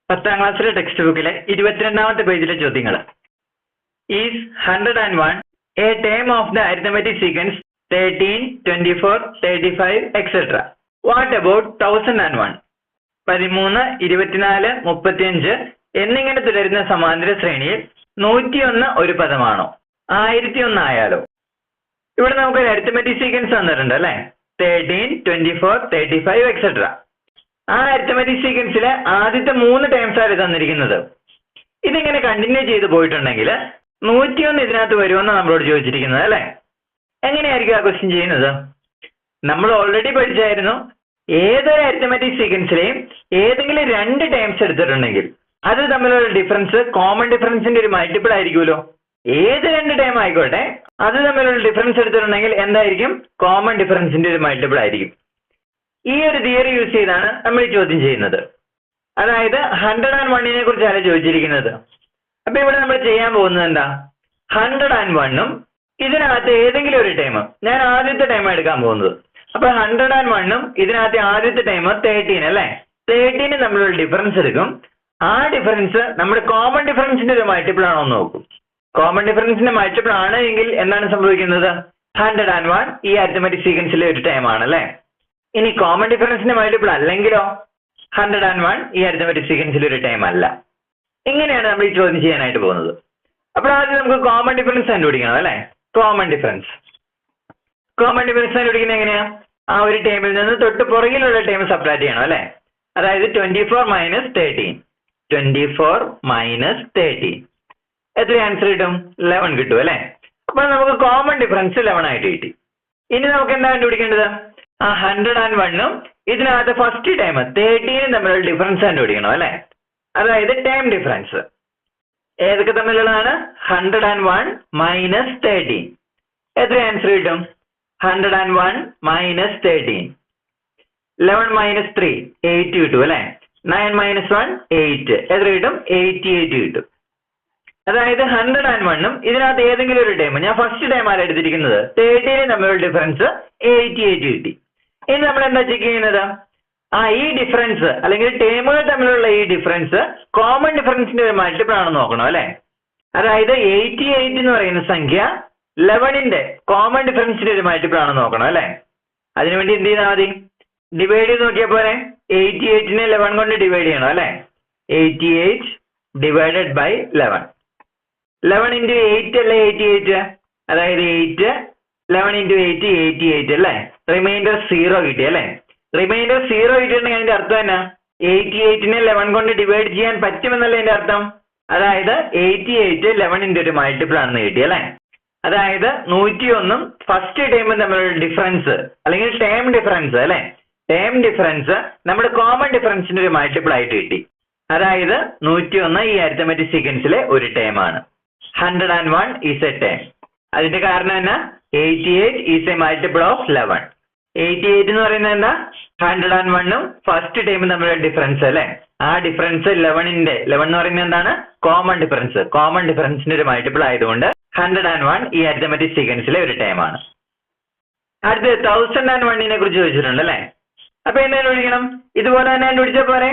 10ാം ക്ലാസ്സിലെ ടെക്സ്റ്റ് ബുക്കിലെ 22ാമത്തെ പേജിലെ ചോദ്യങ്ങൾ. Is 101 A term of the arithmetic sequence 13, 24, 35, etc. What about 1001? 13, 24, 35 എന്നിങ്ങനെ തുടരുന്ന സമാന്തര ശ്രേണിയിൽ 101 ഒരു പദമാണോ? 1001 ആയാലോ? ഇവിടെ നമുക്കൊരു അരിത്തമെറ്റിക് സീക്വൻസ് തന്നിട്ടുണ്ട് അല്ലെ, 13, 24, 35, etc. ആ അരിത്തമെറ്റിക് സീക്വൻസിലെ ആദ്യത്തെ 3 ടേംസ് ആണ് തന്നിരിക്കുന്നത്. ഇതിങ്ങനെ കണ്ടിന്യൂ ചെയ്ത് പോയിട്ടുണ്ടെങ്കിൽ 101 ഇതിനകത്ത് വരുമെന്ന് നമ്മളോട് ചോദിച്ചിരിക്കുന്നത് അല്ലെ. എങ്ങനെയായിരിക്കും ആ ക്വസ്റ്റ്യൻ ചെയ്യുന്നത്? നമ്മൾ ഓൾറെഡി പഠിച്ചായിരുന്നു, ഏതൊരു അരിത്തമെറ്റിക് സീക്വൻസിലെയും ഏതെങ്കിലും 2 ടേംസ് എടുത്തിട്ടുണ്ടെങ്കിൽ അത് തമ്മിലുള്ള ഡിഫറൻസ് കോമൺ ഡിഫറൻസിന്റെ ഒരു മൾട്ടിപ്പിൾ ആയിരിക്കുമല്ലോ. ഏത് 2 ടേം ആയിക്കോട്ടെ, അത് തമ്മിലുള്ള ഡിഫറൻസ് എടുത്തിട്ടുണ്ടെങ്കിൽ എന്തായിരിക്കും? കോമൺ ഡിഫറൻസിന്റെ ഒരു മൾട്ടിപ്പിൾ ആയിരിക്കും. ഈ ഒരു തിയറി യൂസ് ചെയ്താണ് നമ്മൾ ഈ ചോദ്യം ചെയ്യുന്നത്. അതായത് 101നെ കുറിച്ചാണ് ചോദിച്ചിരിക്കുന്നത്. അപ്പൊ ഇവിടെ നമ്മൾ ചെയ്യാൻ പോകുന്നത് എന്താ? 101ഉം ഇതിനകത്ത് ഏതെങ്കിലും ഒരു ടൈം, ഞാൻ ആദ്യത്തെ ടൈം എടുക്കാൻ പോകുന്നത്. അപ്പൊ 101ഉം ഇതിനകത്ത് ആദ്യത്തെ ടൈം 13 അല്ലെ, 13 തമ്മിലുള്ള ഡിഫറൻസ് എടുക്കും. ആ ഡിഫറൻസ് നമ്മുടെ കോമൺ ഡിഫറൻസിന്റെ ഒരു മൾട്ടിപ്പിൾ ആണോ എന്ന് നോക്കും. കോമൺ ഡിഫറൻസിന്റെ മൾട്ടിപ്പിൾ ആണ് എങ്കിൽ എന്താണ് സംഭവിക്കുന്നത്? 101 ഈ അരിത്തമെറ്റിക് സീക്വൻസിലെ ഒരു ടൈം ആണ് അല്ലെ. ഇനി കോമൺ ഡിഫറൻസിന്റെ മൾട്ടിപ്പിൾ അല്ലെങ്കിലോ 101 ഈ അരിത്തമെറ്റിക് സീക്വൻസിൽ ഒരു ടൈം അല്ല. ഇങ്ങനെയാണ് നമ്മൾ ഈ ചോദ്യം ചെയ്യാനായിട്ട് പോകുന്നത്. അപ്പോൾ ആദ്യം നമുക്ക് കോമൺ ഡിഫറൻസ് കണ്ടുപിടിക്കണം അല്ലെ. കോമൺ ഡിഫറൻസ് കണ്ടുപിടിക്കുന്നത് എങ്ങനെയാ? ആ ഒരു ടൈമിൽ നിന്ന് തൊട്ട് പുറകിലുള്ള ടൈം സബ്ട്രാക്ട് ചെയ്യണം അല്ലെ. അതായത് 24 മൈനസ് 13, 24 മൈനസ് 13 എത്ര ആൻസർ കിട്ടും? 11 കിട്ടും അല്ലെ. അപ്പോൾ നമുക്ക് കോമൺ ഡിഫറൻസ് 11 ആയിട്ട് കിട്ടി. ഇനി നമുക്ക് എന്താ കണ്ടുപിടിക്കേണ്ടത്? ആ 101ഉം ഇതിനകത്ത് ഫസ്റ്റ് ടൈം 13 തമ്മിലുള്ള ഡിഫറൻസ് കണ്ടുപിടിക്കണം അല്ലെ. അതായത് ടൈം ഡിഫറൻസ് ഏതൊക്കെ തമ്മിലുള്ളതാണ്? 101 മൈനസ് 13 എത്ര ആൻസർ കിട്ടും? 101 മൈനസ് 13, 11 മൈനസ് 3 8 കിട്ടും അല്ലെ. 9 മൈനസ് 1 8 എത്ര കിട്ടും? 88 കിട്ടും. അതായത് 101ഉം ഇതിനകത്ത് ഏതെങ്കിലും ഒരു ടൈം, ഞാൻ ഫസ്റ്റ് ടൈം ആണ് എടുത്തിരിക്കുന്നത്, 13 തമ്മിലുള്ള ഡിഫറൻസ് 88 കിട്ടി. ഇനി നമ്മൾ എന്താ ചെക്ക് ചെയ്യുന്നത്? ഈ ഡിഫറൻസ് അല്ലെങ്കിൽ ടേമുകൾ തമ്മിലുള്ള ഈ ഡിഫറൻസ് കോമൺ ഡിഫറൻസിന്റെ ഒരു മൾട്ടിപ്പിൾ ആണെന്ന് നോക്കണം അല്ലെ. അതായത് 88 എന്ന് പറയുന്ന സംഖ്യ 11ന്റെ കോമൺ ഡിഫറൻസിന്റെ ഒരു മൾട്ടിപ്പിൾ ആണെന്ന് നോക്കണം അല്ലെ. അതിനുവേണ്ടി എന്ത് ചെയ്താൽ മതി? ഡിവൈഡ് ചെയ്ത് നോക്കിയാൽ പോലെ 88നെ 11 കൊണ്ട് ഡിവൈഡ് ചെയ്യണം അല്ലെ. 88 ഡിവൈഡഡ് ബൈ 11, 11 into 8 അല്ലേ 88, അതായത് 8, 11 into 8 88 അല്ലേ. റിമൈൻഡർ 0 കിട്ടി അല്ലെ. റിമൈൻഡർ 0 കിട്ടിയിട്ടുണ്ടെങ്കിൽ അതിന്റെ അർത്ഥം എന്നാ? 88നെ 11 കൊണ്ട് ഡിവൈഡ് ചെയ്യാൻ പറ്റുമെന്നല്ലേ അതിന്റെ അർത്ഥം. അതായത് 88 11ന്റെ ഒരു മൾട്ടിപ്പിൾ ആണെന്ന് കിട്ടി അല്ലെ. അതായത് 101ഉം ഫസ്റ്റ് ടൈമും തമ്മിലുള്ള ഡിഫറൻസ് അല്ലെങ്കിൽ ടേം ഡിഫറൻസ് അല്ലെ. ടേം ഡിഫറൻസ് നമ്മുടെ കോമൺ ഡിഫറൻസിന്റെ ഒരു മൾട്ടിപ്പിൾ ആയിട്ട് കിട്ടി. അതായത് 101 ഈ അരിത്തമെറ്റിക് സീക്വൻസിലെ ഒരു ടേം ആണ്. 101 ഈസ് എ ടേം. അതിന്റെ കാരണം എന്നാ? 88 ഈസ് എ മൾട്ടിപ്പിൾ ഓഫ് 11. 88 എന്ന് പറയുന്നത് എന്താ? 101ഉം ഫസ്റ്റ് ടൈമും തമ്മിലുള്ള ഡിഫറൻസ് അല്ലെ. ആ ഡിഫറൻസ് 11 എന്ന് പറയുന്നത് എന്താണ്? Common difference. കോമൺ ഡിഫറൻസിന്റെ ഒരു മൾട്ടിപ്പിൾ ആയതുകൊണ്ട് 101 ഈ അരിത്തമെറ്റിക് സീക്വൻസിലെ ഒരു ടൈം ആണ്. അടുത്ത് 1001നെ കുറിച്ച് ചോദിച്ചിട്ടുണ്ട് അല്ലെ. അപ്പൊ എന്താ കണ്ടുപിടിക്കണം? ഇതുപോലെ തന്നെ കണ്ടുപിടിച്ചാൽ പോരെ.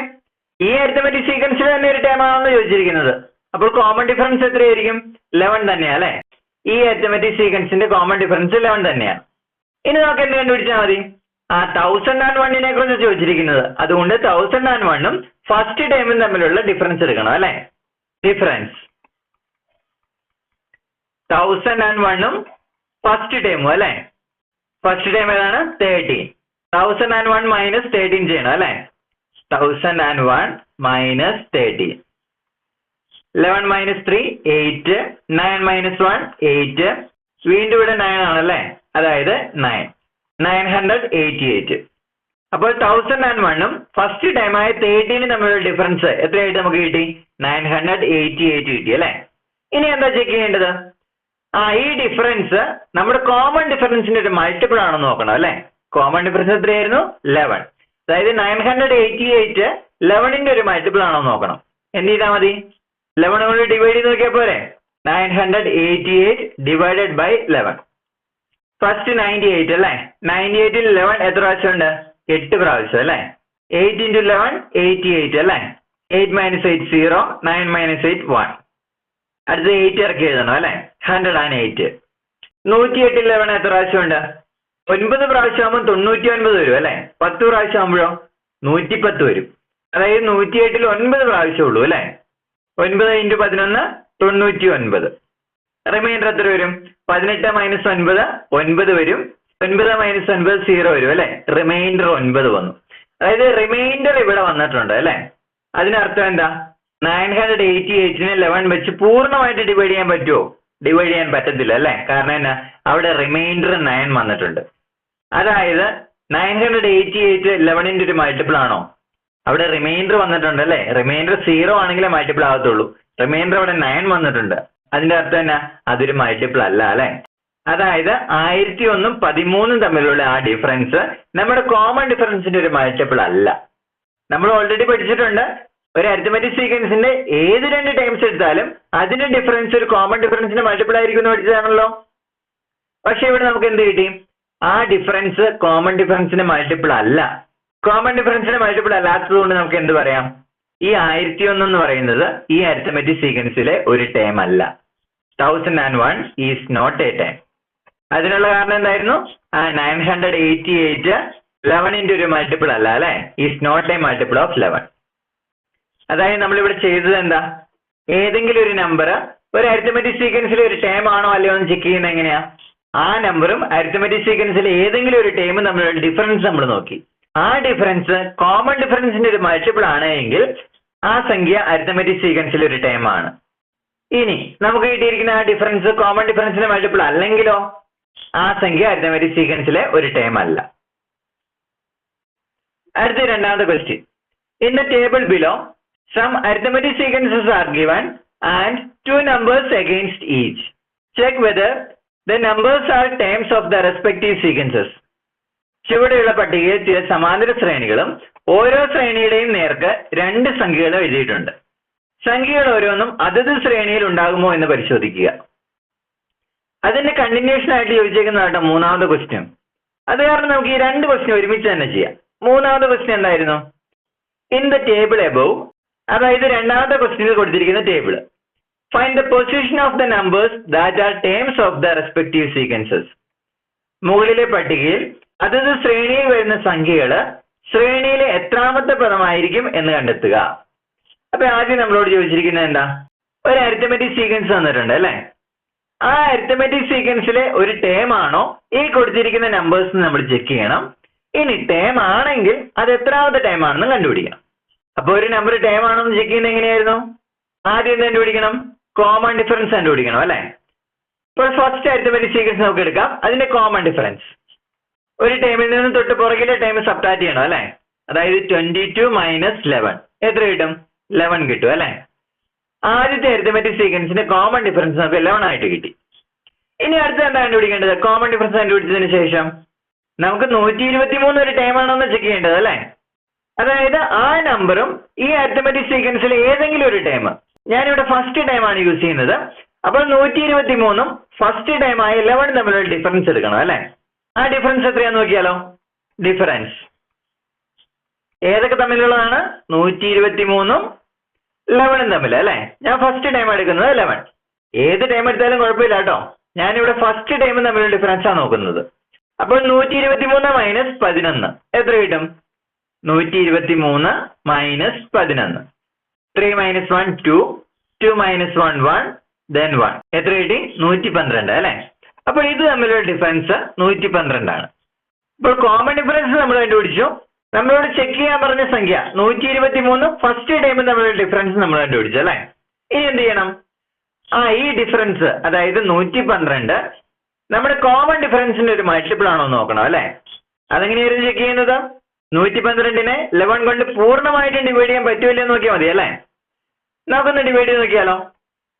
ഈ അരിത്തമെറ്റിക് സീക്വൻസിൽ തന്നെ ഒരു ടൈം ആണെന്ന് ചോദിച്ചിരിക്കുന്നത്. അപ്പോൾ കോമൺ ഡിഫറൻസ് എത്രയായിരിക്കും? 11 തന്നെയാ അല്ലെ. ഈ അരിത്തമെറ്റിക് സീക്വൻസിന്റെ കോമൺ ഡിഫറൻസ് 11 തന്നെയാണ്. ഇനി നമുക്ക് എന്ത് കണ്ടുപിടിച്ചാൽ മതി? 1001നെ കുറിച്ച് ചോദിച്ചിരിക്കുന്നത്. അതുകൊണ്ട് 1001ഉം ഫസ്റ്റ് ടൈമും തമ്മിലുള്ള ഡിഫറൻസ് എടുക്കണം അല്ലെ. ഡിഫറൻസ് 1001ഉം ഫസ്റ്റ് ടൈമും അല്ലെ. ഫസ്റ്റ് ടൈം ഏതാണ്? 13. 1001 മൈനസ് 13 ചെയ്യണം അല്ലെ. 1001 മൈനസ് 13, 11 മൈനസ് 3 8, 9 മൈനസ് 1 8, വീണ്ടും ഇവിടെ 9 ആണല്ലേ. അതായത് 988. അപ്പോൾ 1001ഉം ഫസ്റ്റ് ടൈം ആയ 13 തമ്മിലുള്ള ഡിഫറൻസ് എത്രയായിട്ട് നമുക്ക് കിട്ടി? 988 കിട്ടി അല്ലെ. ഇനി എന്താ ചെക്ക് ചെയ്യേണ്ടത്? ഈ ഡിഫറൻസ് നമ്മുടെ കോമൺ ഡിഫറൻസിന്റെ ഒരു മൾട്ടിപ്പിൾ ആണെന്ന് നോക്കണം അല്ലെ. കോമൺ ഡിഫറൻസ് എത്രയായിരുന്നു? 11. അതായത് 988 11ന്റെ ഒരു മൾട്ടിപ്പിൾ ആണോ നോക്കണം. എന്ത് ചെയ്താൽ മതി? 11 കൊണ്ട് ഡിവൈഡ് ചെയ്ത് നോക്കിയാൽ പോരെ. 988 ഡിവൈഡഡ് ബൈ 11. ഫസ്റ്റ് 98 അല്ലെ. 98ൽ 11 എത്ര പ്രാവശ്യം ഉണ്ട്? 8 പ്രാവശ്യം അല്ലെ. 8 into 11 88 അല്ലെ. 8 മൈനസ് 8 0, 9 മൈനസ് 8 1. അടുത്ത് 8 ഇറക്കി എഴുതണം അല്ലെ. 108. 108 11 എത്ര പ്രാവശ്യം ഉണ്ട്? 9 പ്രാവശ്യം ആകുമ്പോൾ 99 വരും അല്ലെ. 10 പ്രാവശ്യം ആകുമ്പോഴോ 110 വരും. അതായത് 108 9 പ്രാവശ്യം ഉള്ളൂ അല്ലെ. 9 × 11 99. റിമൈൻഡർ എത്ര വരും? 18 മൈനസ് 9 9 വരും. 9 മൈനസ് 9 0 വരും അല്ലെ. റിമൈൻഡർ 9 വന്നു. അതായത് റിമൈൻഡർ ഇവിടെ വന്നിട്ടുണ്ട് അല്ലെ. അതിനർത്ഥം എന്താ? 988നെ 11 വെച്ച് പൂർണ്ണമായിട്ട് ഡിവൈഡ് ചെയ്യാൻ പറ്റുമോ? ഡിവൈഡ് ചെയ്യാൻ പറ്റത്തില്ല അല്ലെ. കാരണം എന്നാ? അവിടെ റിമൈൻഡർ 9 വന്നിട്ടുണ്ട്. അതായത് 988 11ന്റെ ഒരു മൾട്ടിപ്പിൾ ആണോ? അവിടെ റിമൈൻഡർ വന്നിട്ടുണ്ട് അല്ലെ. റിമൈൻഡർ 0 ആണെങ്കിലേ മൾട്ടിപ്പിൾ ആകത്തുള്ളൂ. റിമൈൻഡർ അവിടെ 9 വന്നിട്ടുണ്ട്. അതിന്റെ അർത്ഥം എന്നാ? അതൊരു മൾട്ടിപ്പിൾ അല്ല അല്ലെ. അതായത് 1001 13 തമ്മിലുള്ള ആ ഡിഫറൻസ് നമ്മുടെ കോമൺ ഡിഫറൻസിന്റെ ഒരു മൾട്ടിപ്പിൾ അല്ല. നമ്മൾ ഓൾറെഡി പഠിച്ചിട്ടുണ്ട്, ഒരു അരിത്തമെറ്റിക് സീക്വൻസിന്റെ ഏത് 2 ടൈംസ് എടുത്താലും അതിന്റെ ഡിഫറൻസ് ഒരു കോമൺ ഡിഫറൻസിന്റെ മൾട്ടിപ്പിൾ ആയിരിക്കും എന്ന് പഠിച്ചതാണല്ലോ. പക്ഷെ ഇവിടെ നമുക്ക് എന്ത് കിട്ടി? ആ ഡിഫറൻസ് കോമൺ ഡിഫറൻസിന്റെ മൾട്ടിപ്പിൾ അല്ല. കോമൺ ഡിഫറൻസിന്റെ മൾട്ടിപ്പിൾ അല്ലാത്തത് കൊണ്ട് നമുക്ക് എന്ത് പറയാം? ഈ 1001 എന്ന് പറയുന്നത് ഈ അരിത്തമെറ്റിക് സീക്വൻസിലെ ഒരു ടേം അല്ല. 1001 ഈസ് നോട്ട് എ ടേം. അതിനുള്ള കാരണം എന്തായിരുന്നു? 988 11ന്റെ ഒരു മൾട്ടിപ്പിൾ അല്ല അല്ലെ. Is not a multiple of 11. അതായത് നമ്മളിവിടെ ചെയ്തത് എന്താ? ഏതെങ്കിലും ഒരു നമ്പർ ഒരു അരിത്തമെറ്റിക് സീക്വൻസിലെ ഒരു ടേം ആണോ അല്ലയോ എന്ന് ചെക്ക് ചെയ്യുന്നത് എങ്ങനെയാ? ആ നമ്പറും അരിത്തമെറ്റിക് സീക്വൻസിലെ ഏതെങ്കിലും ഒരു ടേമും തമ്മിലുള്ള ഡിഫറൻസ് നമ്മൾ നോക്കി. ആ ഡിഫറൻസ് കോമൺ ഡിഫറൻസിന്റെ ഒരു മൾട്ടിപ്പിൾ ആണ് എങ്കിൽ ആ സംഖ്യ അരിത്തമെറ്റിക് സീക്വൻസിലെ ഒരു ടേം ആണ്. ഇനി നമുക്ക് കിട്ടിയിരിക്കുന്ന ആ ഡിഫറൻസ് കോമൺ ഡിഫറൻസിന്റെ മൾട്ടിപ്പിൾ അല്ലെങ്കിലോ ആ സംഖ്യ അരിത്തമെറ്റിക് സീക്വൻസിലെ ഒരു ടേം അല്ല. അടുത്ത രണ്ടാമത്തെ question. In the table below some arithmetic sequences are given and 2 numbers against each. Check whether the numbers are terms of the respective sequences. ചുവടെയുള്ള പട്ടികയിൽ ചില സമാന്തര ശ്രേണികളും ഓരോ ശ്രേണിയുടെയും നേർക്ക് 2 സംഖ്യകളും എഴുതിയിട്ടുണ്ട്. സംഖ്യകൾ ഓരോന്നും അതത് ശ്രേണിയിൽ ഉണ്ടാകുമോ എന്ന് പരിശോധിക്കുക. അതിന്റെ കണ്ടിന്യൂഷൻ ആയിട്ട് ചോദിച്ചേക്കുന്നതാണ് മൂന്നാമത്തെ ക്വസ്റ്റ്യൻ. അത് കാരണം നമുക്ക് ഈ 2 ക്വസ്റ്റ്യൻ ഒരുമിച്ച് തന്നെ ചെയ്യാം. മൂന്നാമത്തെ ക്വസ്റ്റ്യൻ എന്തായിരുന്നു? ഇൻ ദ ടേബിൾ എബവ്, അതായത് രണ്ടാമത്തെ ക്വസ്റ്റ്യനിൽ കൊടുത്തിരിക്കുന്ന table. Find the position of the numbers that are terms of the respective sequences. മുകളിലെ പട്ടികയിൽ അതത് ശ്രേണിയിൽ വരുന്ന സംഖ്യകള് ശ്രേണിയിലെ എത്രാമത്തെ പദമായിരിക്കും എന്ന് കണ്ടെത്തുക. അപ്പൊ ആദ്യം നമ്മളോട് ചോദിച്ചിരിക്കുന്നത് എന്താ? ഒരു അരിത്തമെറ്റിക് സീക്വൻസ് തന്നിട്ടുണ്ട് അല്ലെ. ആ അരിത്തമെറ്റിക് സീക്വൻസിലെ ഒരു ടേം ആണോ ഈ കൊടുത്തിരിക്കുന്ന നമ്പേഴ്സ് നമ്മൾ ചെക്ക് ചെയ്യണം. ഇനി ടേം ആണെങ്കിൽ അത് എത്രാമത്തെ ടേം ആണെന്ന് കണ്ടുപിടിക്കണം. അപ്പൊ ഒരു നമ്പർ ടേം ആണോ എന്ന് ചെക്ക് ചെയ്യുന്നത് എങ്ങനെയായിരുന്നു? ആദ്യം കണ്ടുപിടിക്കണം, കോമൺ ഡിഫറൻസ് കണ്ടുപിടിക്കണം അല്ലെ. ഇപ്പോൾ ഫസ്റ്റ് അരിത്തമെറ്റിക് സീക്വൻസ് നമുക്ക് എടുക്കാം. അതിന്റെ കോമൺ ഡിഫറൻസ് ഒരു ടേമിൽ നിന്ന് തൊട്ട് പുറകിലെ ടേം സബ്ട്രാക്ട് ചെയ്യണം അല്ലെ. അതായത് 22 മൈനസ് 11 എത്ര കിട്ടും? 11 കിട്ടും അല്ലെ. ആദ്യത്തെ അരിത്തമെറ്റിക് സീക്വൻസിന്റെ കോമൺ ഡിഫറൻസ് നമുക്ക് 11 ആയിട്ട് കിട്ടി. ഇനി അടുത്ത എന്താ കണ്ടുപിടിക്കേണ്ടത്? കോമൺ ഡിഫറൻസ് കണ്ടുപിടിച്ചതിന് ശേഷം നമുക്ക് 123 ഒരു ടേം ആണോ എന്ന് ചെക്ക് ചെയ്യേണ്ടത് അല്ലെ. അതായത് ആ നമ്പറും ഈ അരിത്തമെറ്റിക് സീക്വൻസിലെ ഏതെങ്കിലും ഒരു ടേം, ഞാനിവിടെ ഫസ്റ്റ് ടൈം ആണ് യൂസ് ചെയ്യുന്നത്. അപ്പോൾ 123ഉം ഫസ്റ്റ് ടൈം ആയ 11 തമ്മിലുള്ള ഡിഫറൻസ് എടുക്കണം അല്ലെ. ആ ഡിഫറൻസ് എത്രയാന്ന് നോക്കിയാലോ? ഡിഫറൻസ് ഏതൊക്കെ തമ്മിലുള്ളതാണ്? 123ഉം 11 തമ്മിൽ അല്ലെ. ഞാൻ ഫസ്റ്റ് ടൈം എടുക്കുന്നത് 11. ഏത് ടൈം എടുത്താലും കുഴപ്പമില്ല കേട്ടോ. ഞാനിവിടെ ഫസ്റ്റ് ടൈം തമ്മിലുള്ള ഡിഫറൻസ് ആണ് നോക്കുന്നത്. അപ്പോൾ 123 മൈനസ് 11 എത്ര കിട്ടും? 123 മൈനസ് 11. 3 മൈനസ് 1 2, 2 മൈനസ് 1 1, then 1 എത്ര കിട്ടി? 112 അല്ലെ. അപ്പോൾ ഇത് തമ്മിലുള്ള ഡിഫറൻസ് 112 ആണ്. ഇപ്പോൾ കോമൺ ഡിഫറൻസ് നമ്മൾ കണ്ടുപിടിച്ചു. നമ്മളോട് ചെക്ക് ചെയ്യാൻ പറഞ്ഞ സംഖ്യ 123 ഫസ്റ്റ് ടൈം തമ്മിലുള്ള ഡിഫറൻസ് നമ്മൾ കണ്ടുപിടിച്ചു അല്ലെ. ഇനി എന്ത് ചെയ്യണം? ഈ ഡിഫറൻസ് അതായത് 112 നമ്മുടെ കോമൺ ഡിഫറൻസിന്റെ ഒരു മൾട്ടിപ്പിൾ ആണോ എന്ന് നോക്കണം അല്ലെ. അതെങ്ങനെയായിരുന്നു ചെക്ക് ചെയ്യുന്നത്? 112നെ 11 കൊണ്ട് പൂർണ്ണമായിട്ടും ഡിവൈഡ് ചെയ്യാൻ പറ്റൂല്ലോ എന്ന് നോക്കിയാൽ മതി അല്ലെ. നമുക്കൊന്ന് ഡിവൈഡ് ചെയ്ത് നോക്കിയാലോ.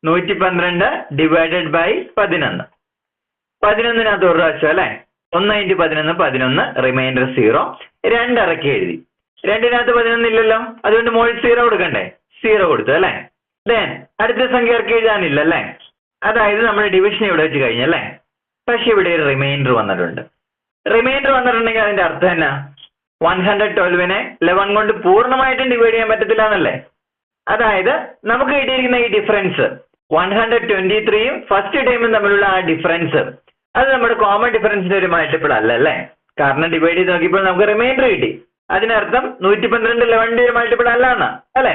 112 ഡിവൈഡഡ് ബൈ 11. 11നകത്ത് ഒരു പ്രാവശ്യം അല്ലെ. 1 × 11 11, റിമൈൻഡർ 0. 2 ഇറക്കി എഴുതി. 2നകത്ത് 11 ഇല്ലല്ലോ, അതുകൊണ്ട് മുകളിൽ 0 കൊടുക്കണ്ടേ? 0 കൊടുത്തു അല്ലെ. ദെൻ അടുത്ത സംഖ്യ ഇറക്കി എഴുതാനില്ല അല്ലെ. അതായത് നമ്മുടെ ഡിവിഷൻ ഇവിടെ വെച്ച് കഴിഞ്ഞല്ലേ. പക്ഷെ ഇവിടെ ഒരു റിമൈൻഡർ വന്നിട്ടുണ്ട്. റിമൈൻഡർ വന്നിട്ടുണ്ടെങ്കിൽ അതിന്റെ അർത്ഥം എന്നാ? 112നെ 11 കൊണ്ട് പൂർണ്ണമായിട്ടും ഡിവൈഡ് ചെയ്യാൻ പറ്റത്തില്ല എന്നല്ലേ. അതായത് നമുക്ക് കിട്ടിയിരിക്കുന്ന ഈ ഡിഫറൻസ് 123യും ഫസ്റ്റ് ടൈമും തമ്മിലുള്ള ആ ഡിഫറൻസ് അത് നമ്മുടെ കോമൺ ഡിഫറൻസിന്റെ ഒരു മൾട്ടിപ്പിൾ അല്ലല്ലേ? കാരണം ഡിവൈഡ് ചെയ്ത് നോക്കിയപ്പോൾ നമുക്ക് റിമൈൻഡർ കിട്ടി. അതിനർത്ഥം 112 11ന്റെ ഒരു മൾട്ടിപ്പിൾ അല്ല എന്നാ അല്ലെ?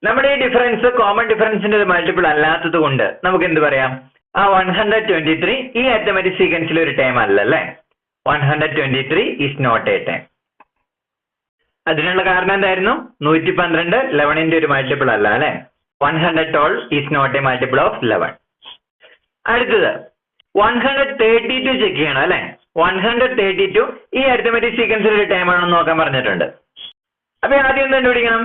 നമ്മുടെ ഈ ഡിഫറൻസ് കോമൺ ഡിഫറൻസിന്റെ ഒരു മൾട്ടിപ്പിൾ അല്ലാത്തത് കൊണ്ട് നമുക്ക് എന്ത് പറയാം? ആ 123 ഈ അരിത്മെറ്റിക് സീക്വൻസിലെ ഒരു ടൈം അല്ലല്ലേ? 123 ഈസ് നോട്ട് എ ടൈം. അതിനുള്ള കാരണം എന്തായിരുന്നു? 112 11ന്റെ ഒരു മൾട്ടിപ്പിൾ അല്ല അല്ലെ? 112 is not a multiple of 11. അടുത്തത് 132 ചെക്ക് ചെയ്യണം അല്ലെ? 132 ഈ അരിത്മെറ്റിക് സീക്വൻസിൽ ഒരു ടൈം ആണെന്ന് നോക്കാൻ പറഞ്ഞിട്ടുണ്ട്. അപ്പൊ ആദ്യം എന്ത് കണ്ടുപിടിക്കണം?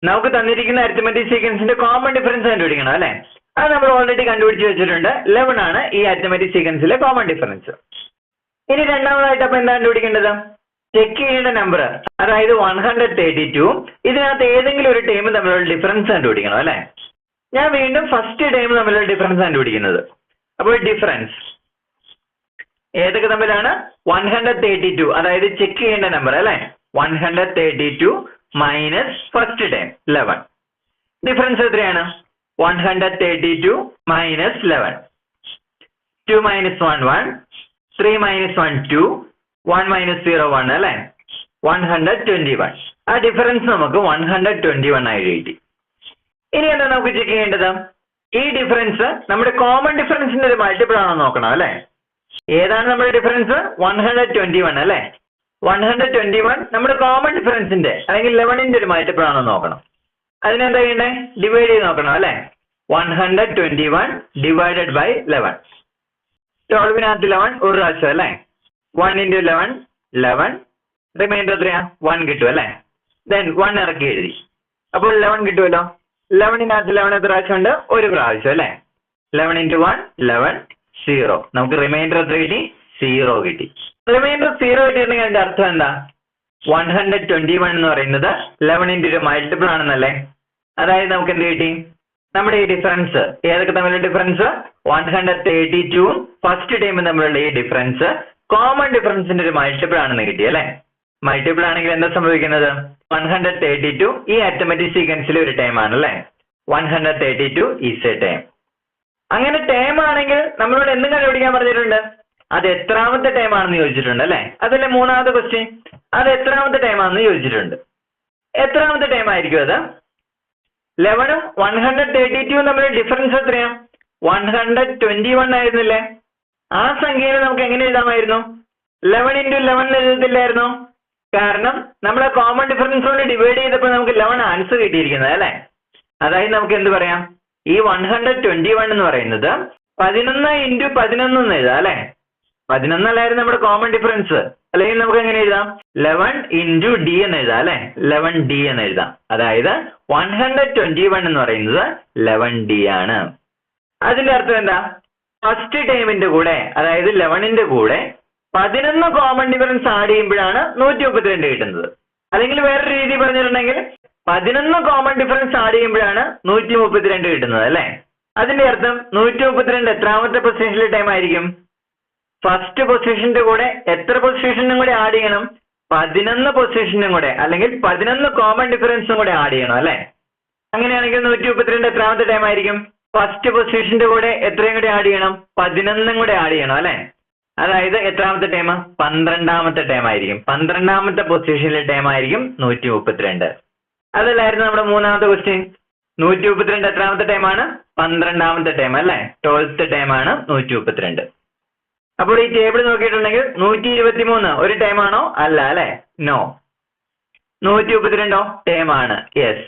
നമുക്ക് തന്നിരിക്കുന്ന അരിത്മെറ്റിക് സീക്വൻസിന്റെ കോമൺ ഡിഫറൻസ് കണ്ടുപിടിക്കണം അല്ലെ? അത് നമ്മൾ ഓൾറെഡി കണ്ടുപിടിച്ച് വെച്ചിട്ടുണ്ട്. 11 ആണ് ഈ അരിത്മെറ്റിക് സീക്വൻസിലെ കോമൺ ഡിഫറൻസ്. ഇനി രണ്ടാമതായിട്ട് അപ്പൊ എന്താ കണ്ടുപിടിക്കേണ്ടത്? ചെക്ക് ചെയ്യേണ്ട നമ്പർ, അതായത് 132 ഇതിനകത്ത് ഏതെങ്കിലും ഒരു ടൈം തമ്മിലുള്ള ഡിഫറൻസ് കണ്ടുപിടിക്കണം അല്ലെ? ഞാൻ വീണ്ടും ഫസ്റ്റ് ടൈം തമ്മിലുള്ള ഡിഫറൻസ് കണ്ടുപിടിക്കുന്നത്. അപ്പോൾ ഡിഫറൻസ് ഏതൊക്കെ തമ്മിലാണ്? 132, അതായത് ചെക്ക് ചെയ്യേണ്ട നമ്പർ അല്ലെ? 132 മൈനസ് ഫസ്റ്റ് ടൈം 11. ഡിഫറൻസ് എത്രയാണ്? 132 മൈനസ് 11. 2 മൈനസ് 1 1, 3 മൈനസ് 1 2, 1 മൈനസ് 0 1 അല്ലെ? 121. ആ ഡിഫറൻസ് നമുക്ക് 121 ആയി കിട്ടി. ഇനി എന്താ നമുക്ക് ചെക്ക് ചെയ്യേണ്ടത്? ഈ ഡിഫറൻസ് നമ്മുടെ കോമൺ ഡിഫറൻസിന്റെ ഒരു മൾട്ടിപ്പിൾ ആണോ നോക്കണം അല്ലെ? ഏതാണ് നമ്മുടെ ഡിഫറൻസ്? 121 അല്ലെ? 121 നമ്മുടെ കോമൺ ഡിഫറൻസിന്റെ അല്ലെങ്കിൽ 11ന്റെ ഒരു മൾട്ടിപ്പിൾ ആണോ നോക്കണം. അതിനെന്താ ചെയ്യണ്ടേ? ഡിവൈഡ് ചെയ്ത് നോക്കണം അല്ലെ? 121 ഡിവൈഡഡ് ബൈ 11. 12നകത്ത് 11 ഒരു പ്രാവശ്യം അല്ലെ? 1 into 11 11, റിമൈൻഡർ എത്രയാ? 1 കിട്ടും അല്ലെ? ദെൻ 1 ഇറക്കി എഴുതി. അപ്പോൾ 11 കിട്ടുമല്ലോ. 11നകത്ത് 11 എത്ര പ്രാവശ്യം ഉണ്ട്? ഒരു പ്രാവശ്യം അല്ലെ? 11 into 1 11, 0. നമുക്ക് റിമൈൻഡർ എത്ര കിട്ടി? 0 കിട്ടി. റിമൈൻഡർ 0 കിട്ടിയിട്ടുണ്ടെങ്കിൽ അതിന്റെ അർത്ഥം എന്താ? 121 എന്ന് പറയുന്നത് 11ന്റെ ഒരു മൾട്ടിപ്പിൾ ആണെന്നല്ലേ? അതായത് നമുക്ക് എന്ത് കിട്ടി? നമ്മുടെ ഈ ഡിഫറൻസ് ഏതൊക്കെ തമ്മിലുള്ള ഡിഫറൻസ്? 132ഉം ഫസ്റ്റ് ടൈമും തമ്മിലുള്ള ഈ ഡിഫറൻസ് കോമൺ ഡിഫറൻസിന്റെ ഒരു മൾട്ടിപ്പിൾ ആണെന്ന് കിട്ടി അല്ലെ? മൾട്ടിപ്പിൾ ആണെങ്കിൽ എന്താ സംഭവിക്കുന്നത്? 132 ഈ അരിത്മെറ്റിക് സീക്വൻസിലെ ഒരു ടൈം ആണല്ലേ? 132 ഈസ് എ ടൈം. അങ്ങനെ ടൈം ആണെങ്കിൽ നമ്മളോട് എന്തും കണ്ടുപിടിക്കാൻ പറഞ്ഞിട്ടുണ്ട്. അത് എത്രാമത്തെ ടൈം ആണെന്ന് ചോദിച്ചിട്ടുണ്ട് അല്ലെ? അതല്ലേ മൂന്നാമത്തെ ക്വസ്റ്റ്യൻ. അത് എത്രാമത്തെ ടൈം ആണെന്ന് ചോദിച്ചിട്ടുണ്ട്. എത്രാമത്തെ ടൈം ആയിരിക്കും അത്? 11ഉം 132ഉം തമ്മിൽ ഡിഫറൻസ് എത്രയാ? 121 ആയിരുന്നില്ലേ? ആ സംഖ്യയിൽ നമുക്ക് എങ്ങനെ എഴുതാമായിരുന്നു? 11 into 11 എഴുതത്തില്ലായിരുന്നു? കാരണം നമ്മളെ കോമൺ ഡിഫറൻസ് കൊണ്ട് ഡിവൈഡ് ചെയ്തപ്പോൾ നമുക്ക് 11 ആൻസർ കിട്ടിയിരിക്കുന്നത് അല്ലെ? അതായത് നമുക്ക് എന്ത് പറയാം? ഈ 121 എന്ന് പറയുന്നത് 11 into 11 എന്ന് എഴുതാം അല്ലെ? 11 അല്ലായിരുന്നു നമ്മുടെ കോമൺ ഡിഫറൻസ്. അല്ലെങ്കിൽ നമുക്ക് എങ്ങനെ എഴുതാം? 11 into d എന്ന് എഴുതാം അല്ലെ? 11d എന്ന് എഴുതാം. അതായത് 121 എന്ന് പറയുന്നത് 11d ആണ്. അതിന്റെ അർത്ഥം എന്താ? ഫസ്റ്റ് ടൈമിന്റെ കൂടെ അതായത് 11ന്റെ കൂടെ 11 കോമൺ ഡിഫറൻസ് ആഡ് ചെയ്യുമ്പോഴാണ് 132 കിട്ടുന്നത്. അല്ലെങ്കിൽ വേറെ രീതി പറഞ്ഞിട്ടുണ്ടെങ്കിൽ 11 കോമൺ ഡിഫറൻസ് ആഡ് ചെയ്യുമ്പോഴാണ് 132 കിട്ടുന്നത് അല്ലെ? അതിന്റെ അർത്ഥം 132 എത്രാമത്തെ പൊസിഷനിലെ ടൈം ആയിരിക്കും? ഫസ്റ്റ് പൊസിഷന്റെ കൂടെ എത്ര പൊസിഷനും കൂടെ ആഡ് ചെയ്യണം? 11 പൊസിഷനും കൂടെ അല്ലെങ്കിൽ 11 കോമൺ ഡിഫറൻസും കൂടെ ആഡ് ചെയ്യണം അല്ലെ? അങ്ങനെയാണെങ്കിൽ 132 എത്രാമത്തെ ടൈം ആയിരിക്കും? ഫസ്റ്റ് പൊസിഷന്റെ കൂടെ എത്രയും കൂടെ ആഡ് ചെയ്യണം? 11 കൂടെ ആഡ് ചെയ്യണം അല്ലെ? അതായത് എത്രാമത്തെ ടൈം? 12ാമത്തെ ടൈം ആയിരിക്കും. 12ാമത്തെ പൊസിഷനിലെ ടൈം ആയിരിക്കും 132. അതല്ലായിരുന്നു നമ്മുടെ മൂന്നാമത്തെ ക്വസ്റ്റ്യൻ. 132 എത്രാമത്തെ ടൈം ആണ്? 12ാമത്തെ ടൈം അല്ലെ? 12th ടൈം ആണ് 132. അപ്പോൾ ഈ ടേബിൾ നോക്കിയിട്ടുണ്ടെങ്കിൽ 123 ഒരു ടൈം ആണോ? അല്ല അല്ലെ? നോ. 132 ടൈം ആണ്. യെസ്.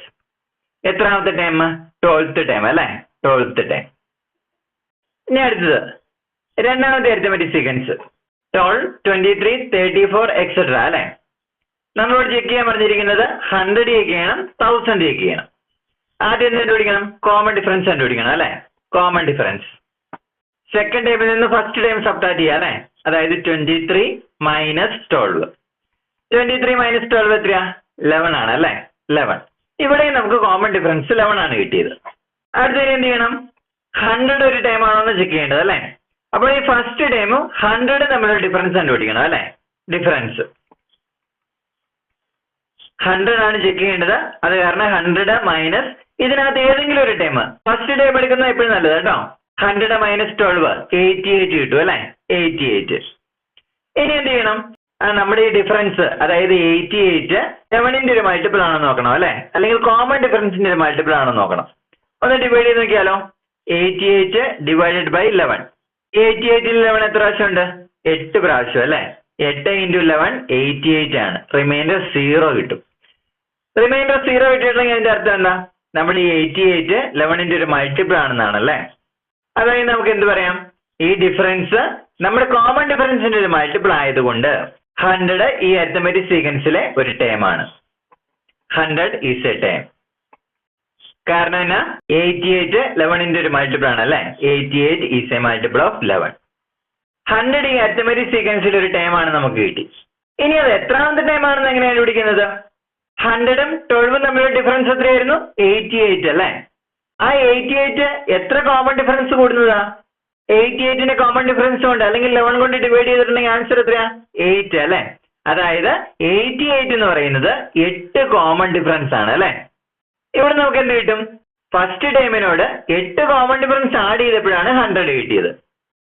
എത്രാമത്തെ ടൈം? 12th ടൈം അല്ലെ? 12th time. ഇനി അടുത്തത് രണ്ടാമത്തെ അരിത്മെറ്റിക് സീക്വൻസ് 12, 23, 34 എക്സെട്ര അല്ലെ? നമ്മളോട് ചെക്ക് ചെയ്യാൻ പറഞ്ഞിരിക്കുന്നത് 100 ചെക്ക് ചെയ്യണം, 1000 ചെക്ക് ചെയ്യണം. ആദ്യം എന്ത് കണ്ടുപിടിക്കണം? കോമൺ ഡിഫറൻസ് കണ്ടുപിടിക്കണം അല്ലെ? കോമൺ ഡിഫറൻസ് സെക്കൻഡ് ടൈമിൽ നിന്ന് ഫസ്റ്റ് ടൈം സബ്ട്രാക്ട് ചെയ്യാം അല്ലെ? അതായത് 23 മൈനസ് 12. 23 മൈനസ് 12 എത്രയാ? 11 ആണ് അല്ലെ? 11. ഇവിടെ നമുക്ക് കോമൺ ഡിഫറൻസ് 11 ആണ് കിട്ടിയത്. അടുത്തത് എന്ത് ചെയ്യണം? 100 ഒരു ടൈം ആണോ എന്ന് ചെക്ക് ചെയ്യേണ്ടത് അല്ലെ? അപ്പോൾ ഈ ഫസ്റ്റ് ടൈമും 100 തമ്മിലുള്ള ഡിഫറൻസ് കണ്ടുപിടിക്കണം അല്ലെ? ഡിഫറൻസ് 100 ആണ് ചെക്ക് ചെയ്യേണ്ടത്. അത് കാരണം 100 മൈനസ് ഇതിനകത്ത് ഏതെങ്കിലും ഒരു ടൈം ഫസ്റ്റ് ടൈം എടുക്കുന്നത് എപ്പോഴും നല്ലത് കേട്ടോ. 100 മൈനസ് 12 88 കിട്ടും അല്ലെ, 88. ഇനി എന്ത് ചെയ്യണം, നമ്മുടെ ഈ ഡിഫറൻസ് അതായത് 88 11ന്റെ ഒരു മൾട്ടിപ്പിൾ ആണെന്ന് നോക്കണം അല്ലെ, അല്ലെങ്കിൽ കോമൺ ഡിഫറൻസിന്റെ ഒരു മൾട്ടിപ്പിൾ ആണെന്ന് നോക്കണം. ഒന്ന് ഡിവൈഡ് ചെയ്ത് നോക്കിയാലോ. 88 ഡിവൈഡഡ് ബൈ 11. 88ൽ 11 എത്ര പ്രാവശ്യം ഉണ്ട്? 8 പ്രാവശ്യം അല്ലെ. 8 × 11 88 ആണ്. റിമൈൻഡർ 0 കിട്ടും. റിമൈൻഡർ 0 കിട്ടിയിട്ടുണ്ടെങ്കിൽ അതിന്റെ അർത്ഥം എന്താ? നമ്മൾ ഈ 88 11ന്റെ ഒരു മൾട്ടിപ്പിൾ ആണെന്നാണ് അല്ലെ. അതായത് നമുക്ക് എന്ത് പറയാം, ഈ ഡിഫറൻസ് നമ്മുടെ കോമൺ ഡിഫറൻസിന്റെ ഒരു മൾട്ടിപ്പിൾ ആയതുകൊണ്ട് 100 ഈ അരിത്തമെറ്റിക് സീക്വൻസിലെ ഒരു ടേം ആണ്. 100 ഈസ് എ ടേം. കാരണം എന്നാ, 88 11ന്റെ ഒരു മൾട്ടിപ്പിൾ ആണ് അല്ലെ. 88 ഈസ് എ മൾട്ടിപ്പിൾ ഓഫ് 11. 100 ഈ അരിത്തമെറ്റിക് സീക്വൻസിൽ ഒരു ടേം ആണ് നമുക്ക് കിട്ടി. ഇനി അത് എത്രാമത്തെ ടേം ആണെന്ന് എങ്ങനെയാണ് കണ്ടുപിടിക്കുന്നത്? 100ഉം 12ഉം തമ്മിലുള്ള ഡിഫറൻസ് എത്രയായിരുന്നു? 88 അല്ലെ. ആ 88 എത്ര കോമൺ ഡിഫറൻസ് കൂടുന്നതാ? 88ന്റെ കോമൺ ഡിഫറൻസ് കൊണ്ട് അല്ലെങ്കിൽ 11 കൊണ്ട് ഡിവൈഡ് ചെയ്തിട്ടുണ്ടെങ്കിൽ ആൻസർ എത്രയാ? 8 അല്ലെ. അതായത് 88 എന്ന് പറയുന്നത് 8 കോമൺ ഡിഫറൻസ് ആണ് അല്ലെ. ഇവിടെ നമുക്ക് എന്ത് കിട്ടും? ഫസ്റ്റ് ടൈമിനോട് 8 കോമൺ ഡിഫറൻസ് ആഡ് ചെയ്തപ്പോഴാണ് 100 കിട്ടിയത്.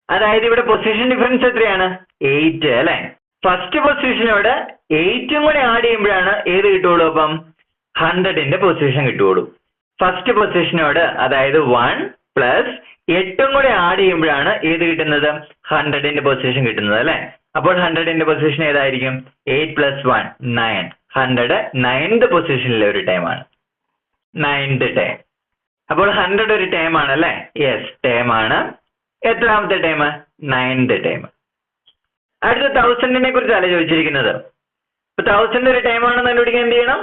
അതായത് ഇവിടെ പൊസിഷൻ ഡിഫറൻസ് എത്രയാണ്? 8 അല്ലെ. ഫസ്റ്റ് പൊസിഷനോട് 8ഉം കൂടെ ആഡ് ചെയ്യുമ്പോഴാണ് ഏത് കിട്ടുള്ളൂ? അപ്പം 100ന്റെ പൊസിഷൻ കിട്ടുള്ളൂ. ഫസ്റ്റ് പൊസിഷനോട് അതായത് 1 പ്ലസ് 8ഉം കൂടെ ആഡ് ചെയ്യുമ്പോഴാണ് ഏത് കിട്ടുന്നത്? 100ന്റെ പൊസിഷൻ കിട്ടുന്നത് അല്ലെ. അപ്പോൾ 100ന്റെ പൊസിഷൻ ഏതായിരിക്കും? 8 + 1 9. 100 9th പൊസിഷനിലെ ഒരു ടൈം ആണ്. 9th time. അപ്പോൾ 100 ഒരു ടൈം ആണ് അല്ലെ. യെസ്, ടൈം ആണ്. എത്രാമത്തെ ടൈം? 9th time. അടുത്ത 1000നെ കുറിച്ചല്ല ചോദിച്ചിരിക്കുന്നത്. ഇപ്പൊ 1000 ഒരു ടൈം ആണെന്ന് കണ്ടുപിടിക്കാൻ എന്ത് ചെയ്യണം?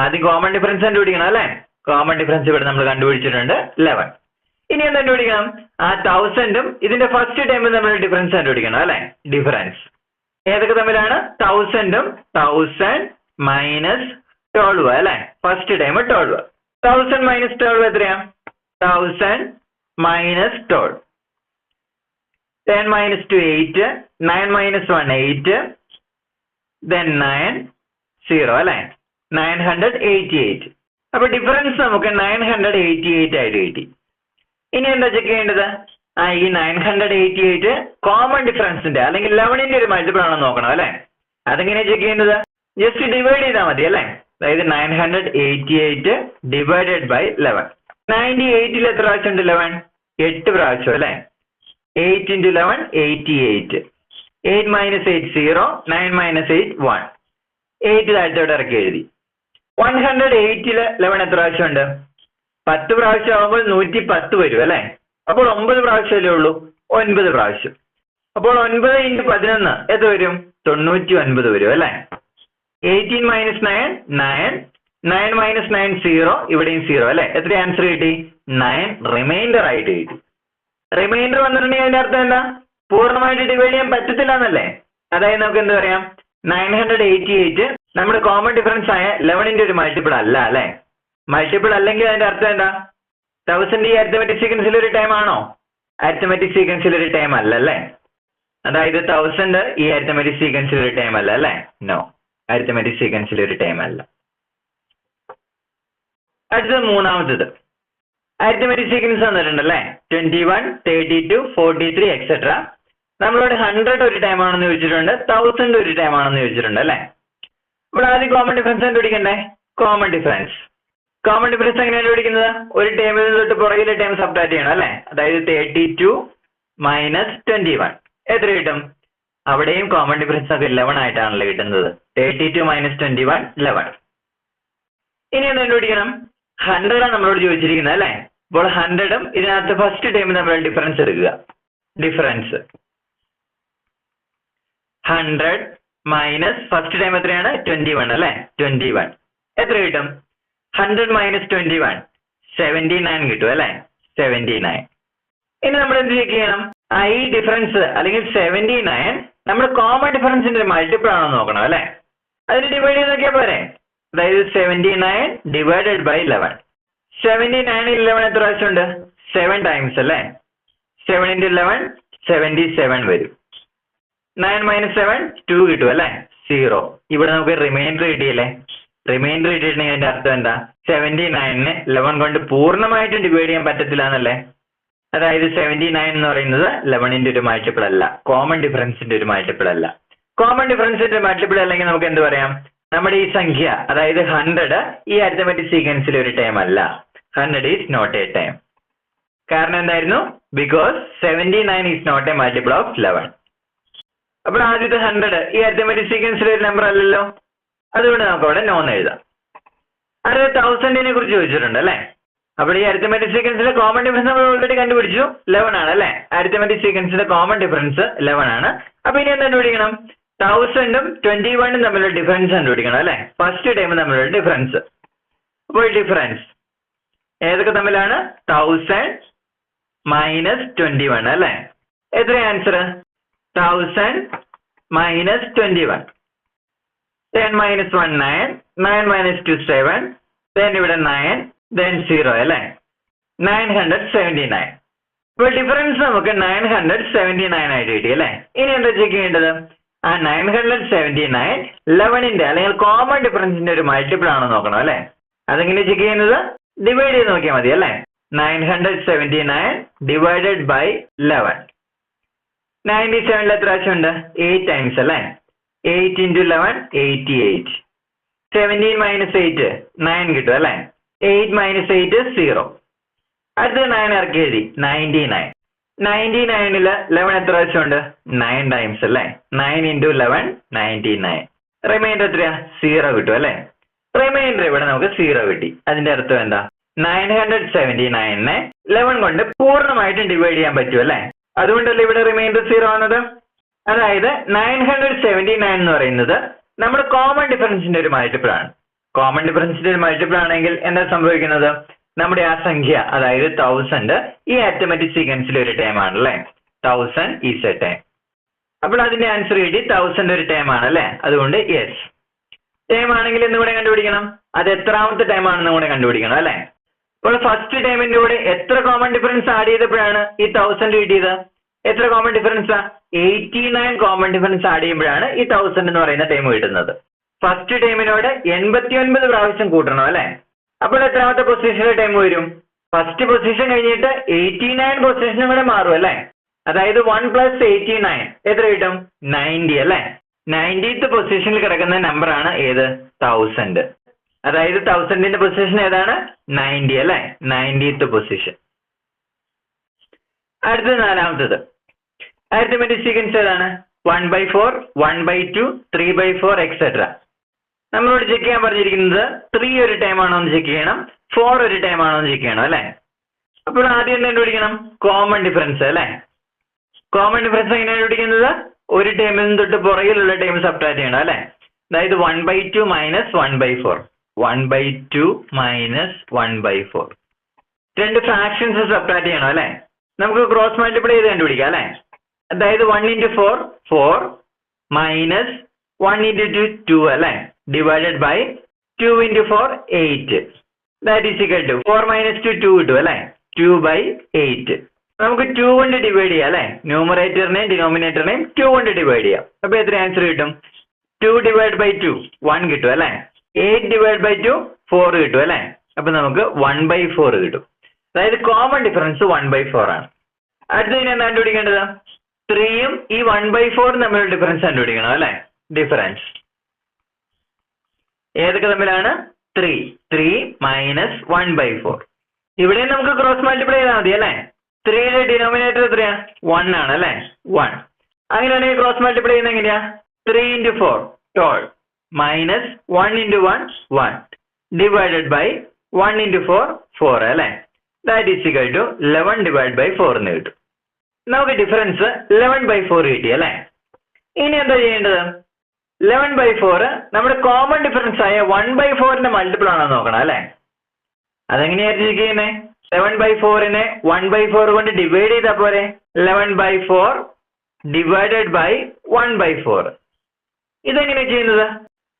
ആദ്യം കോമൺ ഡിഫറൻസ് കണ്ടുപിടിക്കണം അല്ലെ. കോമൺ ഡിഫറൻസ് ഇവിടെ നമ്മൾ കണ്ടുപിടിച്ചിട്ടുണ്ട് 11. ഇനി എന്ത് കണ്ടുപിടിക്കണം? ആ 1000ഉം ഇതിന്റെ ഫസ്റ്റ് ടൈമും തമ്മിലുള്ള ഡിഫറൻസ് കണ്ടുപിടിക്കണം അല്ലെ. ഡിഫറൻസ് ഏതൊക്കെ തമ്മിലാണ്? 1000ഉം 1000 മൈനസ് 12 അല്ലെ. First time 12. 1000 മൈനസ് 12 എത്രയാ? 1000 മൈനസ് 12. 10 minus 2 8. 9 minus 1 8. Then 9 0 അല്ലെ. 988. അപ്പൊ ഡിഫറൻസ് നമുക്ക് 988 ആയിട്ട് കിട്ടി. ഇനി എന്താ ചെക്ക് ചെയ്യേണ്ടത്? ഈ 988 കോമൺ ഡിഫറൻസിന്റെ അല്ലെങ്കിൽ 11ന്റെ ഒരു മൾട്ടിപ്പിൾ ആണെന്ന് നോക്കണം അല്ലെ. അതെങ്ങനെയാ ചെക്ക് ചെയ്യേണ്ടത്? ജസ്റ്റ് ഡിവൈഡ് ചെയ്താൽ മതി അല്ലെ. അതായത് 988 ഡിവൈഡഡ് ബൈ 11. 98ൽ എത്ര പ്രാവശ്യം ഉണ്ട്? 11. 8 പ്രാവശ്യം അല്ലെ. 8 × 11 88. 8 minus 8 0. 9 minus 8 1. 8 താഴത്തോട്ട് ഇറക്കി എഴുതി. 108ൽ 11 എത്ര പ്രാവശ്യം ഉണ്ട്? 10 പ്രാവശ്യം ആകുമ്പോൾ 110 വരും അല്ലെ. അപ്പോൾ 9 പ്രാവശ്യമല്ലേ ഉള്ളൂ. 9 പ്രാവശ്യം. അപ്പോൾ 9 × 11 എത്ര വരും? 99 വരും അല്ലെ. 18 minus 9 9. 9 minus 9 0. ഇവിടെയും 0 അല്ലെ. എത്ര ആൻസർ കിട്ടി? 9 റിമൈൻഡർ ആയിട്ട് കിട്ടി. റിമൈൻഡർ വന്നിട്ടുണ്ടെങ്കിൽ അതിന്റെ അർത്ഥം എന്താ? പൂർണ്ണമായിട്ട് ഡിവൈഡ് ചെയ്യാൻ പറ്റത്തില്ല എന്നല്ലേ. അതായത് നമുക്ക് എന്ത് പറയാം? 988 നമ്മുടെ കോമൺ ഡിഫറൻസ് ആയ 11ന്റെ ഒരു മൾട്ടിപ്പിൾ അല്ല അല്ലെ. മൾട്ടിപ്പിൾ അല്ലെങ്കിൽ അതിന്റെ അർത്ഥം എന്താ? 1000 ഈ അരിത്തമെറ്റിക് സീക്വൻസിൽ ഒരു ടൈം ആണോ? അരിത്തമെറ്റിക് സീക്വൻസിൽ ഒരു ടൈം അല്ല അല്ലെ. അതായത് 1000 ഈ അരിത്തമെറ്റിക് സീക്വൻസിൽ ഒരു ടൈം അല്ല അല്ലെ. നോ, അരിത്തമെറ്റിക് സീക്വൻസിൽ ഒരു ടൈം അല്ല. അടുത്തത് മൂന്നാമത്തത് അരിത്തമെറ്റിക് സീക്വൻസ് തന്നിട്ടുണ്ടല്ലേ. 21 32 43 എക്സെട്ര. നമ്മളോട് 100 ഒരു ടൈം ആണെന്ന് ചോദിച്ചിട്ടുണ്ട്, 1000 ഒരു ടൈം ആണെന്ന് ചോദിച്ചിട്ടുണ്ട് അല്ലെ. ഇവിടെ ആദ്യം കോമൺ ഡിഫറൻസ് കണ്ടുപിടിക്കണ്ടേ? കോമൺ ഡിഫറൻസ് എങ്ങനെയാണ് കണ്ടുപിടിക്കുന്നത്? ഒരു ടൈമിൽ നിന്ന് തൊട്ട് പുറകിലെ ടൈം സബ്ട്രാക്ട് ചെയ്യണം അല്ലെ. അതായത് 32 മൈനസ് 21 എത്ര കിട്ടും? അവിടെയും കോമൺ ഡിഫറൻസ് ഒക്കെ 11 ആയിട്ടാണല്ലോ കിട്ടുന്നത്. 32 മൈനസ് 21 11. ഇനി എന്ത് കണ്ടുപിടിക്കണം? 100 ആണ് നമ്മളോട് ചോദിച്ചിരിക്കുന്നത് അല്ലെ. അപ്പോൾ 100ഉം ഇതിനകത്ത് ഫസ്റ്റ് ടൈം തമ്മിലുള്ള ഡിഫറൻസ് എടുക്കുക. ഡിഫറൻസ് 100 മൈനസ് ഫസ്റ്റ് ടൈം എത്രയാണ്? 21 അല്ലെ. 21 എത്ര കിട്ടും? 100 മൈനസ് 21 79 കിട്ടും അല്ലെ. 79. ഇനി നമ്മൾ എന്ത് ചെക്ക് ചെയ്യണം? ഈ ഡിഫറൻസ് അല്ലെങ്കിൽ 79 നമ്മുടെ കോമൺ ഡിഫറൻസിന്റെ മൾട്ടിപ്പിൾ ആണോ നോക്കണം അല്ലെ. അതിന് ഡിവൈഡ് ചെയ്ത് നോക്കിയാൽ പോരെ. അതായത് 79 ഡിവൈഡഡ് ബൈ 11. 79 11 എത്ര പ്രാവശ്യം ഉണ്ട്? 7 ടൈംസ് അല്ലെ. 7 × 11 77 വരും. 9 minus 7 2 കിട്ടും അല്ലെ. 0. ഇവിടെ നമുക്ക് റിമൈൻഡർ കിട്ടിയല്ലേ. റിമൈൻഡർ ഇട്ടിട്ടുണ്ടെങ്കിൽ അതിന്റെ അർത്ഥം എന്താ? 79നെ 11 കൊണ്ട് പൂർണ്ണമായിട്ടും ഡിവൈഡ് ചെയ്യാൻ പറ്റത്തില്ല എന്നല്ലേ? അതായത് 79 എന്ന് പറയുന്നത് 11ന്റെ ഒരു മൾട്ടിപ്പിൾ അല്ല, കോമൺ ഡിഫറൻസിന്റെ ഒരു മൾട്ടിപ്പിൾ അല്ല. കോമൺ ഡിഫറൻസിന്റെ മൾട്ടിപ്പിൾ അല്ലെങ്കിൽ നമുക്ക് എന്ത് പറയാം? നമ്മുടെ ഈ സംഖ്യ അതായത് 100 ഈ അരിത്തമെറ്റിക് സീക്വൻസിലെ ഒരു ടൈം അല്ല. 100 ഈസ് നോട്ട് എ ടൈം. കാരണം എന്തായിരുന്നു? Because 79 is not a multiple of 11. അപ്പോൾ ആദ്യത്തെ 100 ഈ അരിത്തമെറ്റിക് സീക്വൻസിലെ ഒരു നമ്പർ അല്ലല്ലോ, അതുകൊണ്ട് നമുക്ക് അവിടെ നോന്ന് എഴുതാം. അടുത്ത 1000നെ കുറിച്ച് ചോദിച്ചിട്ടുണ്ട് അല്ലേ? അപ്പോൾ ഈ അരിത്തമെറ്റിക് സീക്വൻസിലെ കോമൺ ഡിഫറൻസ് നമ്മൾ ഓൾറെഡി കണ്ടുപിടിച്ചു, 11 ആണ് അല്ലേ? അരിത്തമെറ്റിക് സീക്വൻസിലെ കോമൺ ഡിഫറൻസ് 11 ആണ്. അപ്പൊ ഇനി എന്താ കണ്ടുപിടിക്കണം? 1000ഉം 21ഉം തമ്മിലുള്ള ഡിഫറൻസ് കണ്ടുപിടിക്കണം അല്ലേ? ഫസ്റ്റ് ടൈം തമ്മിലുള്ള ഡിഫറൻസ്. അപ്പോൾ ഡിഫറൻസ് ഏതൊക്കെ തമ്മിലാണ്? 1000 മൈനസ് 21 അല്ലേ? എത്ര answer? 1000 minus 21. 10 minus 1 9, 9 minus 2 7, then ഇവിടെ 9, then 0 അല്ലേ? 979. ഇപ്പോൾ ഡിഫറൻസ് നമുക്ക് 979 ആയിട്ട് കിട്ടി അല്ലേ? ഇനി എന്താ ചെക്ക് ചെയ്യേണ്ടത്? ആ 979 11ന്റെ അല്ലെങ്കിൽ കോമൺ ഡിഫറൻസിന്റെ ഒരു മൾട്ടിപ്പിൾ ആണോ നോക്കണം അല്ലേ? അതെങ്ങനെ ചെക്ക് ചെയ്യുന്നത്? ഡിവൈഡ് ചെയ്ത് നോക്കിയാൽ മതി അല്ലേ? 979 ഡിവൈഡഡ് ബൈ 11. 97ൽ എത്ര പ്രാവശ്യം ഉണ്ട്? 8 ടൈംസ് അല്ലേ? 8 into 11 88. 17 മൈനസ് 8 9 കിട്ടും അല്ലേ? 8 മൈനസ് 8 0. അടുത്ത 9 ഇറക്കി എഴുതി 99. 99ൽ 11 എത്ര പ്രാവശ്യം ഉണ്ട്? 9 ടൈംസ് അല്ലേ? 9 into 11 99. റിമൈൻഡർ എത്രയാ? 0 കിട്ടും അല്ലേ? റിമൈൻഡർ ഇവിടെ നമുക്ക് 0 കിട്ടി. അതിന്റെ അർത്ഥം എന്താ? 979നെ 11 കൊണ്ട് പൂർണ്ണമായിട്ടും ഡിവൈഡ് ചെയ്യാൻ പറ്റും അല്ലേ? അതുകൊണ്ടല്ലേ ഇവിടെ റിമൈൻഡർ 0 ആണത്. അതായത് 979 എന്ന് പറയുന്നത് നമ്മുടെ കോമൺ ഡിഫറൻസിന്റെ ഒരു മൾട്ടിപ്പിൾ ആണ്. കോമൺ ഡിഫറൻസിന്റെ ഒരു മൾട്ടിപ്പിൾ ആണെങ്കിൽ എന്താ സംഭവിക്കുന്നത്? നമ്മുടെ ആ സംഖ്യ അതായത് 1000 ഈ അരിത്തമെറ്റിക് സീക്വൻസിലെ ഒരു ടൈം ആണല്ലേ? 1000 ഈസ് എ ടൈം. അപ്പോൾ അതിന്റെ ആൻസർ കിട്ടി 1000 ഒരു ടൈം ആണല്ലേ? അതുകൊണ്ട് യെസ്. ടൈം ആണെങ്കിൽ എന്നുകൂടെ കണ്ടുപിടിക്കണം. അത് എത്രാമത്തെ ടൈം ആണെന്ന് കൂടെ കണ്ടുപിടിക്കണം അല്ലേ? അപ്പോൾ ഫസ്റ്റ് ടൈമിന്റെ കൂടെ എത്ര കോമൺ ഡിഫറൻസ് ആഡ് ചെയ്തപ്പോഴാണ് ഈ 1000 കിട്ടിയത്? എത്ര കോമൺ ഡിഫറൻസാ? 89 കോമൺ ഡിഫറൻസ് ആഡ് ചെയ്യുമ്പോഴാണ് ഈ 1000 എന്ന് പറയുന്ന ടൈം കിട്ടുന്നത്. ഫസ്റ്റ് ടൈമിനോട് 89 പ്രാവശ്യം കൂട്ടണം അല്ലേ? അപ്പോൾ എത്രാമത്തെ പൊസിഷനിലെ ടൈം വരും? ഫസ്റ്റ് പൊസിഷൻ കഴിഞ്ഞിട്ട് 89 പൊസിഷനും കൂടെ മാറും അല്ലേ? അതായത് 1 + 89 എത്ര കിട്ടും? 90 അല്ലേ? 90th പൊസിഷനിൽ കിടക്കുന്ന നമ്പർ ആണ് ഏത്? 1000. അതായത് 1000ന്റെ പൊസിഷൻ ഏതാണ്? 90 അല്ലേ? 90th position. അടുത്ത നാലാമത്തത് അരിത്തമെറ്റിക് സീക്വൻസ് ഏതാണ്? 1/4, 1/2, 3/4 എക്സെട്ര. നമ്മളോട് ചെക്ക് ചെയ്യാൻ പറഞ്ഞിരിക്കുന്നത് 3 ഒരു ടൈം ആണോ എന്ന് ചെക്ക് ചെയ്യണം, 4 ഒരു ടൈം ആണോ എന്ന് ചെക്ക് ചെയ്യണം അല്ലേ? അപ്പോൾ ആദ്യം എന്താ കണ്ടുപിടിക്കണം? കോമൺ ഡിഫറൻസ് അല്ലേ? കോമൺ ഡിഫറൻസ് എങ്ങനെയാണ് കണ്ടുപിടിക്കുന്നത്? ഒരു ടൈമിൽ നിന്ന് തൊട്ട് പുറകിലുള്ള ടൈം സബ്ട്രാക്ട് ചെയ്യണം അല്ലേ? അതായത് 1/2 മൈനസ് 1/4. 1/2 മൈനസ് 1/4. രണ്ട് ഫ്രാക്ഷൻസ് സബ്ട്രാക്ട് ചെയ്യണം അല്ലേ? നമുക്ക് ക്രോസ് മൾട്ടിപ്ലൈ ചെയ്ത് കണ്ടുപിടിക്കാം അല്ലേ? അതായത് 1 into 4 4 മൈനസ് 1 into 2 2 അല്ലേ? Divided by 2 into 4 8. That is equal to 4 minus 2 2 കിട്ടും അല്ലേ? 2/8. നമുക്ക് 2 കൊണ്ട് ഡിവൈഡ് ചെയ്യാം അല്ലേ? ന്യൂമറേറ്ററിനെയും ഡിനോമിനേറ്ററിനെയും 2 കൊണ്ട് ഡിവൈഡ് ചെയ്യാം. അപ്പൊ എത്ര ആൻസർ കിട്ടും? 2 divided by 2 1 കിട്ടും അല്ലേ? 8 divided by 2 4 കിട്ടും അല്ലേ? അപ്പൊ നമുക്ക് 1/4 കിട്ടും. അതായത് കോമൺ ഡിഫറൻസ് 1/4 ആണ്. അടുത്തതിന് എന്താ കണ്ടുപിടിക്കേണ്ടത്? 3യും ഈ 1/4 തമ്മിലുള്ള ഡിഫറൻസ് കണ്ടുപിടിക്കണം അല്ലേ? ഡിഫറൻസ് ഏതൊക്കെ തമ്മിലാണ്? 3 മൈനസ് 1/4. ഇവിടെ നമുക്ക് ക്രോസ് മൾട്ടിപ്ലൈ ചെയ്താൽ മതി അല്ലേ? 3യുടെ ഡിനോമിനേറ്റർ എത്രയാ? 1 ആണ് അല്ലേ? 1. അങ്ങനെയാണെങ്കിൽ ക്രോസ് മൾട്ടിപ്ലൈ ചെയ്യുന്നത് എങ്ങനെയാ? 3 into 4 12 minus 1 into 1 1 divided by 1 into 4 4 അല്ലേ? That is equal to 11 divided by 4 എന്ന് കിട്ടും. നമുക്ക് ഡിഫറൻസ് 11/4 കിട്ടി അല്ലേ? ഇനി എന്താ ചെയ്യേണ്ടത്? 11/4 നമ്മുടെ കോമൺ ഡിഫറൻസ് ആയ 1/4ന്റെ മൾട്ടിപ്പിൾ ആണോ നോക്കണം അല്ലേ? അതെങ്ങനെയായിരിക്കും ചെക്ക് ചെയ്യുന്നത്? 7/4നെ 1/4 കൊണ്ട് ഡിവൈഡ് ചെയ്താൽ പോരെ? 11/4 ഡിവൈഡഡ് ബൈ 1/4. ഇതെങ്ങനെ ചെയ്യുന്നത്?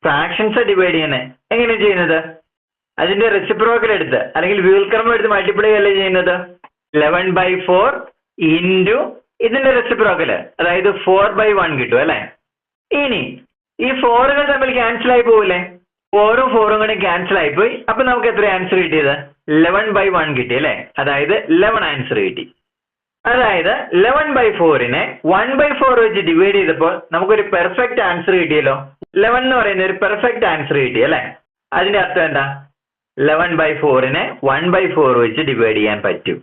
ഫ്രാക്ഷൻസ് ഡിവൈഡ് ചെയ്യുന്നത് എങ്ങനെ ചെയ്യുന്നത്? അതിന്റെ റെസിപ്രോക്കൽ എടുത്ത് അല്ലെങ്കിൽ വ്യുൽക്രമം എടുത്ത് മൾട്ടിപ്ലൈ അല്ലേ ചെയ്യുന്നത്? 11/4 ഇൻറ്റു ഇതിന്റെ റെസിപ്രോക്കല് അതായത് 4/1 കിട്ടും അല്ലേ? ഇനി ഈ 4കൾ തമ്മിൽ ക്യാൻസൽ ആയി പോവില്ലേ? 4ഉം 4ഉം കൂടി ക്യാൻസൽ ആയിപ്പോയി. അപ്പൊ നമുക്ക് എത്ര ആൻസർ കിട്ടിയത്? 11/1 കിട്ടി അല്ലേ? അതായത് 11 ആൻസർ കിട്ടി. അതായത് 11/4നെ 1/4 വെച്ച് ഡിവൈഡ് ചെയ്തപ്പോൾ നമുക്കൊരു പെർഫെക്റ്റ് ആൻസർ കിട്ടിയല്ലോ. 11 എന്ന് പറയുന്ന ഒരു പെർഫെക്റ്റ് ആൻസർ കിട്ടി അല്ലേ? അതിന്റെ അർത്ഥം എന്താ? 11/4നെ 1/4 വെച്ച് ഡിവൈഡ് ചെയ്യാൻ പറ്റും.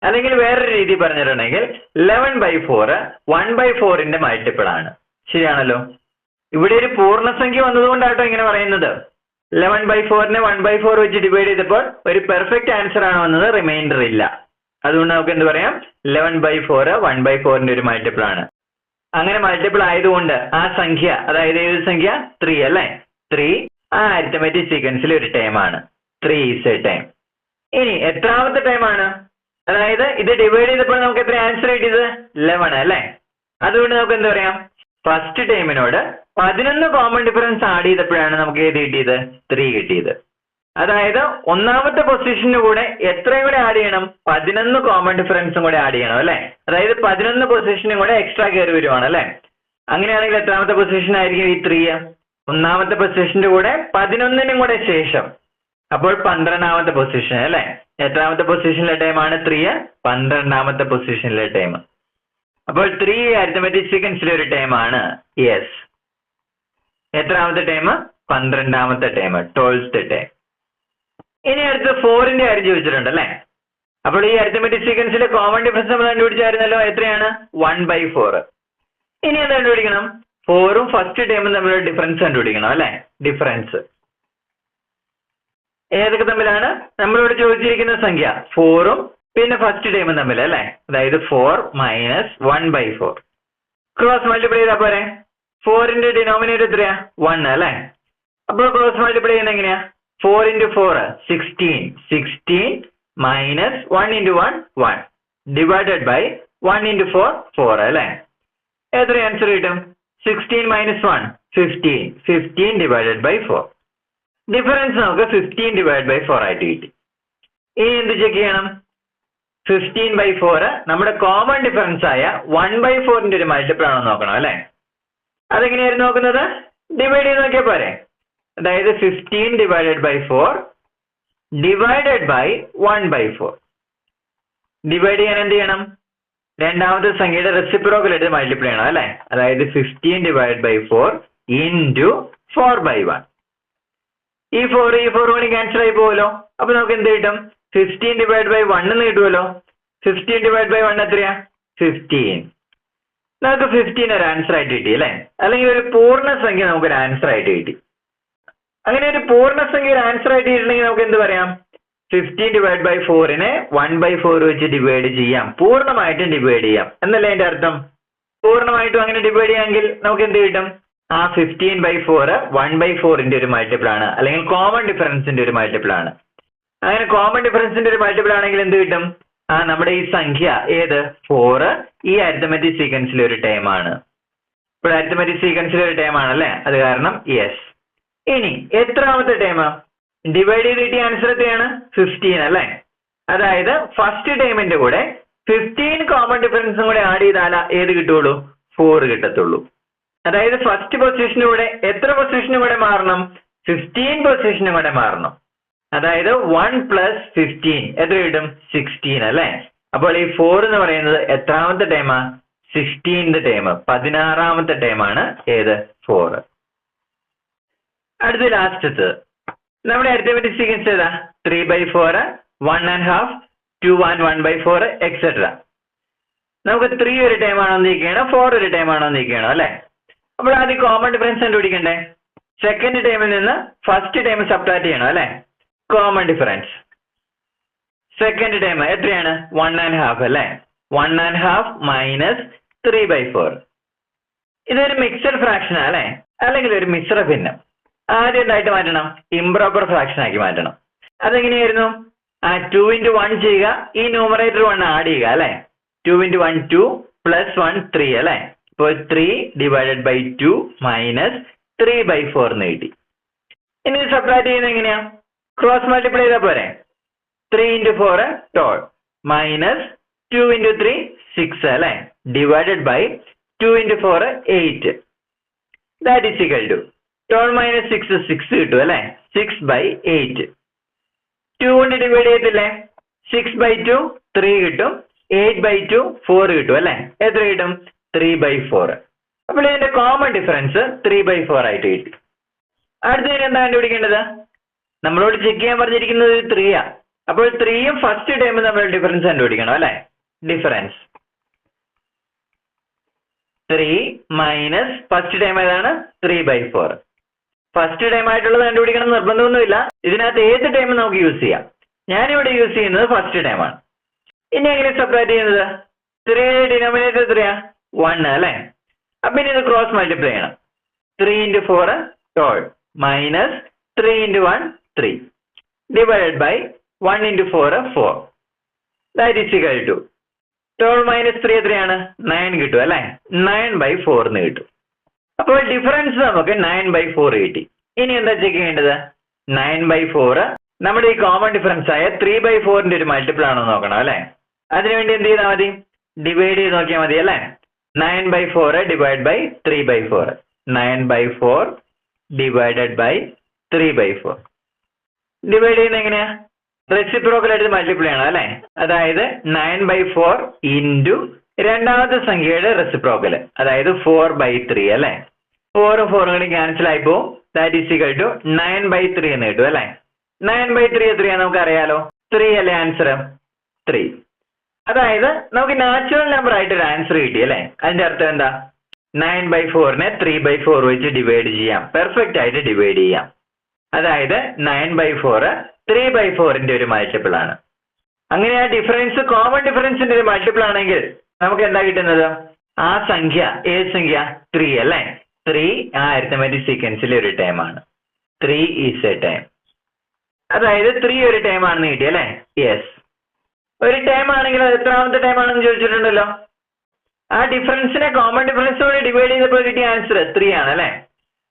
അല്ലെങ്കിൽ വേറൊരു രീതി പറഞ്ഞിട്ടുണ്ടെങ്കിൽ 11/4 1/4ന്റെ മൾട്ടിപ്പിൾ ആണ്. ശരിയാണല്ലോ? ഇവിടെ ഒരു പൂർണ്ണസംഖ്യ വന്നതുകൊണ്ടാട്ടോ ഇങ്ങനെ പറയുന്നത്. 11/4നെ 1/4 വെച്ച് ഡിവൈഡ് ചെയ്തപ്പോൾ ഒരു പെർഫെക്റ്റ് ആൻസർ ആണ് വന്നത്, റിമൈൻഡർ ഇല്ല. അതുകൊണ്ട് നമുക്ക് എന്ത് പറയാം? 11/4 1/4ന്റെ ഒരു മൾട്ടിപ്പിൾ ആണ്. അങ്ങനെ മൾട്ടിപ്പിൾ ആയതുകൊണ്ട് ആ സംഖ്യ, അതായത് ഏത് സംഖ്യ? 3 അല്ലേ? 3 ആ അരിത്തമെറ്റിക് സീക്വൻസിൽ ഒരു ടൈം ആണ്. 3 ഈസ് എ ടൈം. ഇനി എത്രാമത്തെ ടൈം ആണ്? അതായത് ഇത് ഡിവൈഡ് ചെയ്തപ്പോൾ നമുക്ക് എത്ര ആൻസർ കിട്ടിയത്? 11 അല്ലേ? അതുകൊണ്ട് നമുക്ക് എന്ത് പറയാം? ഫസ്റ്റ് ടൈമിനോട് 11 കോമൺ ഡിഫറൻസ് ആഡ് ചെയ്തപ്പോഴാണ് നമുക്ക് ഏത് കിട്ടിയത്? 3 കിട്ടിയത്. അതായത് ഒന്നാമത്തെ പൊസിഷന് കൂടെ എത്രയും കൂടെ ആഡ് ചെയ്യണം? 11 കോമൺ ഡിഫറൻസും കൂടെ ആഡ് ചെയ്യണം അല്ലെ? അതായത് 11 പൊസിഷനും കൂടെ എക്സ്ട്രാ കയറി വരുവാണ് അല്ലെ? അങ്ങനെയാണെങ്കിൽ എത്രാമത്തെ പൊസിഷൻ ആയിരിക്കും ഈ 3? ഒന്നാമത്തെ പൊസിഷന്റെ കൂടെ 11നും കൂടെ ശേഷം, അപ്പോൾ 12ാമത്തെ പൊസിഷൻ അല്ലെ? എത്രാമത്തെ പൊസിഷനിലെ ടൈമാണ് 3? 12ാമത്തെ പൊസിഷനിലെ ടൈം. അപ്പോൾ 3 അരിത്തമെറ്റിക് സീക്വൻസിലെ ഒരു ടൈം ആണ്. യെസ്. എത്രാമത്തെ ടൈം? 12ാമത്തെ time, 12th time. ഇനി അടുത്ത് 4ന്റെ കാര്യം ചോദിച്ചിട്ടുണ്ട് അല്ലെ? അപ്പോൾ ഈ അരിത്തമെറ്റിക് സീക്വൻസിലെ കോമൺ ഡിഫറൻസ് നമ്മൾ കണ്ടുപിടിച്ചായിരുന്നല്ലോ. എത്രയാണ്? 1/4. ഇനി എന്താ കണ്ടുപിടിക്കണം? 4ഉം ഫസ്റ്റ് ടൈമും തമ്മിലുള്ള ഡിഫറൻസ് കണ്ടുപിടിക്കണം അല്ലെ? ഡിഫറൻസ് ഏതൊക്കെ തമ്മിലാണ്? നമ്മളിവിടെ ചോദിച്ചിരിക്കുന്ന സംഖ്യ 4ഉം പിന്നെ ഫസ്റ്റ് ടൈമും തമ്മിൽ അല്ലെ? അതായത് 4 - 1/4. ക്രോസ് മൾട്ടിപ്ലൈ ചെയ്താൽ പോരെ? 4ന്റെ ഡിനോമിനേറ്റർ എത്രയാ? 1 അല്ലെ? അപ്പോൾ ക്രോസ് മൾട്ടിപ്ലൈ ചെയ്യുന്നത് എങ്ങനെയാ? 4 × 4 16. 16 - 1 × 1 1 ഡിവൈഡഡ് ബൈ 1 × 4 4 അല്ലെ? എത്ര ആൻസർ കിട്ടും? 16 - 1 15. 15 ഡിവൈഡഡ് ബൈ 4. ഡിഫറൻസ് നമുക്ക് 15 ഡിവൈഡ് ബൈ 4 ആയിട്ട് കിട്ടി. ഇനി എന്ത് ചെക്ക് ചെയ്യണം? 15/4 നമ്മുടെ കോമൺ ഡിഫറൻസ് ആയ 1/4ന്റെ ഒരു മൾട്ടിപ്പിൾ ആണോ നോക്കണം അല്ലെ? അതെങ്ങനെയായിരുന്നു നോക്കുന്നത്? ഡിവൈഡ് ചെയ്ത് നോക്കിയാൽ പോരെ? അതായത് 15 divided by 4 divided by 1/4. Divide ചെയ്യാൻ എന്ത് ചെയ്യണം? രണ്ടാമത്തെ സംഖ്യയുടെ റെസിപ്രോക്കൽ എടുത്ത് മൾട്ടിപ്ലൈ ചെയ്യണം അല്ലെ? അതായത് 15 ഡിവൈഡ് ബൈ 4 ഇൻറ്റു 4/1. ഈ 4 കൂടി ക്യാൻസൽ ആയി പോവല്ലോ. അപ്പൊ നമുക്ക് എന്ത് കിട്ടും? 15 ഡിവൈഡ് ബൈ 1 എന്ന് കിട്ടുമല്ലോ. 15 ഡിവൈഡ് ബൈ 1 എത്രയാ? 15. നമുക്ക് 15 ഒരു ആൻസർ ആയിട്ട് കിട്ടി അല്ലെ? അല്ലെങ്കിൽ ഒരു പൂർണ്ണസംഖ്യ നമുക്കൊരു ആൻസർ ആയിട്ട് കിട്ടി. അങ്ങനെ ഒരു പൂർണ്ണസംഖ്യ ഒരു ആൻസർ ആയിട്ട് കിട്ടണമെങ്കിൽ നമുക്ക് എന്ത് പറയാം? 15 ഡിവൈഡ് ബൈ 4നെ 1/4 വെച്ച് ഡിവൈഡ് ചെയ്യാം. പൂർണ്ണമായിട്ടും ഡിവൈഡ് ചെയ്യാം എന്നല്ലേ അതിന്റെ അർത്ഥം? പൂർണ്ണമായിട്ടും അങ്ങനെ ഡിവൈഡ് ചെയ്യാമെങ്കിൽ നമുക്ക് എന്ത് കിട്ടും? ആ 15/4 1/4ന്റെ ഒരു മൾട്ടിപ്പിൾ ആണ്, അല്ലെങ്കിൽ കോമൺ ഡിഫറൻസിന്റെ ഒരു മൾട്ടിപ്പിൾ ആണ്. അങ്ങനെ കോമൺ ഡിഫറൻസിന്റെ ഒരു മൾട്ടിപ്പിൾ ആണെങ്കിൽ എന്ത് കിട്ടും? നമ്മുടെ ഈ സംഖ്യ ഏത്? 4 ഈ അരിത്തമെറ്റിക് സീക്വൻസിലെ ഒരു ടൈം ആണ്. ഇപ്പോൾ അരിത്തമെറ്റിക് സീക്വൻസിലെ ഒരു ടൈം ആണല്ലേ? അത് കാരണം യെസ്. ഇനി എത്രാമത്തെ ടൈം? ഡിവൈഡ് ചെയ്ത് കിട്ടിയ ആൻസർ എത്രയാണ്? 15 അല്ലെ? അതായത് ഫസ്റ്റ് ടൈമിന്റെ കൂടെ 15 കോമൺ ഡിഫറൻസും കൂടെ ആഡ് ചെയ്താലാ ഏത് കിട്ടുള്ളൂ? 4 കിട്ടത്തുള്ളൂ. അതായത് ഫസ്റ്റ് പൊസിഷനും കൂടെ എത്ര പൊസിഷനും കൂടെ മാറണം? 15 പൊസിഷനും കൂടെ മാറണം. അതായത് 1 + 15 എത്ര കിട്ടും? 16 അല്ലെ? അപ്പോൾ ഈ 4 എന്ന് പറയുന്നത് എത്രാമത്തെ ടൈമാ? 16th ടൈം, 16ാമത്തെ ടൈമാണ് ഏത്? 4. അടുത്ത ലാസ്റ്റത്ത് നമ്മുടെ അരിത്തമെറ്റിക് സീക്വൻസ് ഏതാ? 3/4 1.5 2 and 1/4 എക്സെട്ര. നമുക്ക് 3 ഒരു ടൈം ആണോ നീക്കണം, 4 ഒരു ടൈം ആണോ നീക്കണം അല്ലെ? അപ്പോൾ ആദ്യം കോമൺ ഡിഫറൻസ് കണ്ടുപിടിക്കണ്ടേ? സെക്കൻഡ് ടൈമിൽ നിന്ന് ഫസ്റ്റ് ടൈം സബ്ട്രാക്ട് ചെയ്യണം അല്ലെ? കോമൺ ഡിഫറൻസ് സെക്കൻഡ് ടൈം എത്രയാണ്? 1.5 അല്ലെ? 1.5 - 3/4. ഇതൊരു മിക്സഡ് ഫ്രാക്ഷൻ അല്ലെ? അല്ലെങ്കിൽ ഒരു മിശ്ര ഭിന്നം. ആദ്യം എന്തായിട്ട് മാറ്റണം? ഇംപ്രോപ്പർ ഫ്രാക്ഷൻ ആക്കി മാറ്റണം. അതെങ്ങനെയായിരുന്നു? 2 × 1 ചെയ്യുക, ഈ ന്യൂമറേറ്റർ 1 ആഡ് ചെയ്യുക അല്ലെ? 2 × 1 2 + 1 3 അല്ലെ? ഇപ്പോൾ 3 ഡിവൈഡഡ് ബൈ 2 - 3/4 എന്ന് കിട്ടി. ഇനി സബ്ട്രാക്ട് ചെയ്യുന്നത് എങ്ങനെയാ? ക്രോസ് മൾട്ടിപ്ലൈ ചെയ്താൽ പോരെ? 3 × 4 12 - 2 × 3 6 അല്ലെ? Divided by 2 × 4 8. That is equal to 12 minus 6 6 കിട്ടും അല്ലേ? 6/8. 2 കൊണ്ട് ഡിവൈഡ് ചെയ്യത്തില്ലേ? 6/2 3 കിട്ടും, 8/2 4 കിട്ടും അല്ലേ? എത്ര കിട്ടും? 3/4. അപ്പോൾ ഇതിന്റെ കോമൺ ഡിഫറൻസ് 3/4 ആയിട്ട് കിട്ടി. അടുത്തതിന് എന്താ കണ്ടുപിടിക്കേണ്ടത്? നമ്മളോട് ചെക്ക് ചെയ്യാൻ പറഞ്ഞിരിക്കുന്നത് 3 അപ്പോൾ 3യും ഫസ്റ്റ് ടൈമും നമ്മൾ ഡിഫറൻസ് കണ്ടുപിടിക്കണം അല്ലേ? ഡിഫറൻസ് 3 മൈനസ് ഫസ്റ്റ് ടൈം ഏതാണ്? 3/4. ഫസ്റ്റ് ടൈം ആയിട്ടുള്ളത് കണ്ടുപിടിക്കണം നിർബന്ധമൊന്നുമില്ല. ഇതിനകത്ത് ഏത് ടൈം നമുക്ക് യൂസ് ചെയ്യാം. ഞാനിവിടെ യൂസ് ചെയ്യുന്നത് ഫസ്റ്റ് ടൈമാണ്. ഇനി എങ്ങനെ സെപ്പറേറ്റ് ചെയ്യുന്നത്? 3 ഡിനോമിനേറ്റർ എത്രയാ? 1 അല്ലേ? അപ്പൊ ഇനി ഇത് ക്രോസ് മൾട്ടിപ്ലൈ ചെയ്യണം. 3 × 4 12 minus 3 × 1 3 divided by 1 × 4 4. That is equal to 12 minus 3 എത്രയാണ്? 9 കിട്ടും അല്ലേ? 9/4 എന്ന് കിട്ടും. അപ്പോൾ ഡിഫറൻസ് നമുക്ക് 9/4 കിട്ടി. ഇനി എന്താ ചെക്ക് ചെയ്യേണ്ടത്? 9/4 നമ്മുടെ ഈ കോമൺ ഡിഫറൻസ് ആയ 3/4ന്റെ ഒരു മൾട്ടിപ്പിൾ ആണോ നോക്കണം അല്ലേ? അതിനുവേണ്ടി എന്ത് ചെയ്താൽ മതി? ഡിവൈഡ് ചെയ്ത് നോക്കിയാൽ മതി അല്ലേ? 9/4 divide by 3/4. 9/4 divided by 3/4. Divide ചെയ്യുന്നത് എങ്ങനെയാ? റെസിപ്രോക്കൽ ആയിട്ട് മൾട്ടിപ്ലൈ ചെയ്യണം അല്ലേ? അതായത് 9/4 ഇൻറ്റു രണ്ടാമത്തെ സംഖ്യയുടെ റെസിപ്രോക്കൽ, അതായത് 4/3 അല്ലേ? 4 4 കൂടി ക്യാൻസൽ ആയി പോകും. ദാറ്റ് ഈസ് ഈക്വൽ ടു 9/3 എന്ന് കിട്ടും അല്ലേ? 9/3 എത്രയാ നമുക്ക് അറിയാലോ? 3 അല്ലേ ആൻസർ? 3. അതായത് നമുക്ക് നാച്ചുറൽ നമ്പർ ആയിട്ട് ഒരു ആൻസർ കിട്ടി അല്ലേ? അതിന്റെ അർത്ഥം എന്താ? 9/4നെ 3/4 വെച്ച് ഡിവൈഡ് ചെയ്യാം, പെർഫെക്റ്റ് ആയിട്ട് ഡിവൈഡ് ചെയ്യാം. അതായത് 9/4 3/4ന്റെ ഒരു മൾട്ടിപ്പിൾ ആണ്. അങ്ങനെ ആ ഡിഫറൻസ് കോമൺ ഡിഫറൻസിന്റെ ഒരു മൾട്ടിപ്പിൾ ആണെങ്കിൽ നമുക്ക് എന്താ കിട്ടുന്നത്? ആ സംഖ്യ ഏത് സംഖ്യ? 3 അല്ലേ? 3 ആ അരിത്തമെറ്റിക് സീക്വൻസിലെ ഒരു ടൈം ആണ്. 3 ഈസ് എ ടൈം. അതായത് 3 ഒരു ടൈം ആണെന്ന് കിട്ടി അല്ലേ? യെസ്. ഒരു ടൈം ആണെങ്കിൽ അത് എത്രാമത്തെ ടൈം ആണെന്ന് ചോദിച്ചിട്ടുണ്ടല്ലോ. ആ ഡിഫറൻസിനെ കോമൺ ഡിഫറൻസോട് ഡിവൈഡ് ചെയ്തപ്പോൾ കിട്ടിയ ആൻസർ 3 ആണ് അല്ലേ?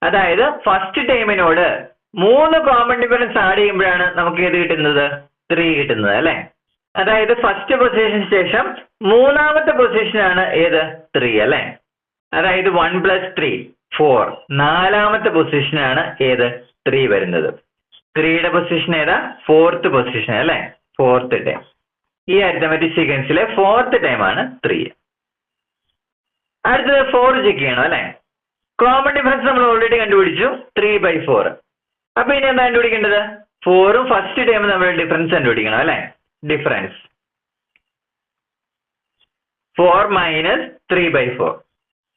അതായത് ഫസ്റ്റ് ടൈമിനോട് 3 കോമൺ ഡിഫറൻസ് ആഡ് ചെയ്യുമ്പോഴാണ് നമുക്ക് ഏത് കിട്ടുന്നത്? 3 കിട്ടുന്നത് അല്ലേ? അതായത് ഫസ്റ്റ് പൊസിഷന് ശേഷം മൂന്നാമത്തെ പൊസിഷനാണ് ഏത്? 3 അല്ലേ? അതായത് 1 + 3 4. നാലാമത്തെ പൊസിഷനാണ് ഏത്? 3 വരുന്നത്. 3യുടെ പൊസിഷൻ ഏതാ? 4th പൊസിഷൻ അല്ലേ? 4th time. ഈ അരിത്തമെറ്റിക് സീക്വൻസിലെ 4th ടൈം ആണ് 3. അടുത്തത് 4 ചെക്ക് ചെയ്യണം അല്ലേ? കോമൺ ഡിഫറൻസ് നമ്മൾ ഓൾറെഡി കണ്ടുപിടിച്ചു, 3/4. അപ്പൊ ഇനി എന്താ കണ്ടുപിടിക്കേണ്ടത്? 4ഉം ഫസ്റ്റ് ടൈം നമ്മൾ ഡിഫറൻസ് കണ്ടുപിടിക്കണം അല്ലേ? Difference 4 minus 3/4.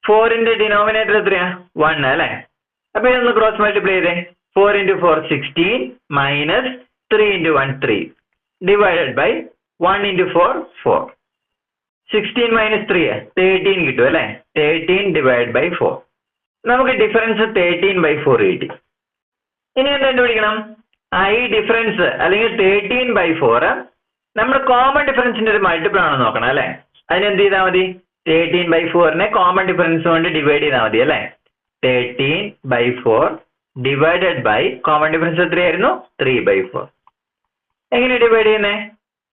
4ന്റെ ഡിനോമിനേറ്റർ എത്രയാ? 1 അല്ലേ? അപ്പൊ ഇതൊന്ന് ക്രോസ് മൾട്ടിപ്ലൈ ചെയ്തേ. 4 × 4 16 മൈനസ് 3 × 1 3 ഡിവൈഡഡ് ബൈ 1 × 4 4. 16 മൈനസ് 3 13 കിട്ടും അല്ലേ? 13 ഡിവൈഡ് ബൈ 4. നമുക്ക് ഡിഫറൻസ് 13/4 കിട്ടി. ഇനി എന്താ കണ്ടുപിടിക്കണം? ഈ ഡിഫറൻസ് അല്ലെങ്കിൽ 13/4 നമ്മൾ കോമൺ ഡിഫറൻസിന്റെ ഒരു മൾട്ടിപ്പിൾ ആണോ നോക്കണം അല്ലേ? അതിനെന്ത് ചെയ്താൽ മതി? 13/4നെ കോമൺ ഡിഫറൻസ് കൊണ്ട് ഡിവൈഡ് ചെയ്താൽ മതി അല്ലേ? 13/4 ഡിവൈഡഡ് ബൈ കോമൺ ഡിഫറൻസ് എത്രയായിരുന്നു? 3/4. എങ്ങനെ ഡിവൈഡ് ചെയ്യുന്നേ?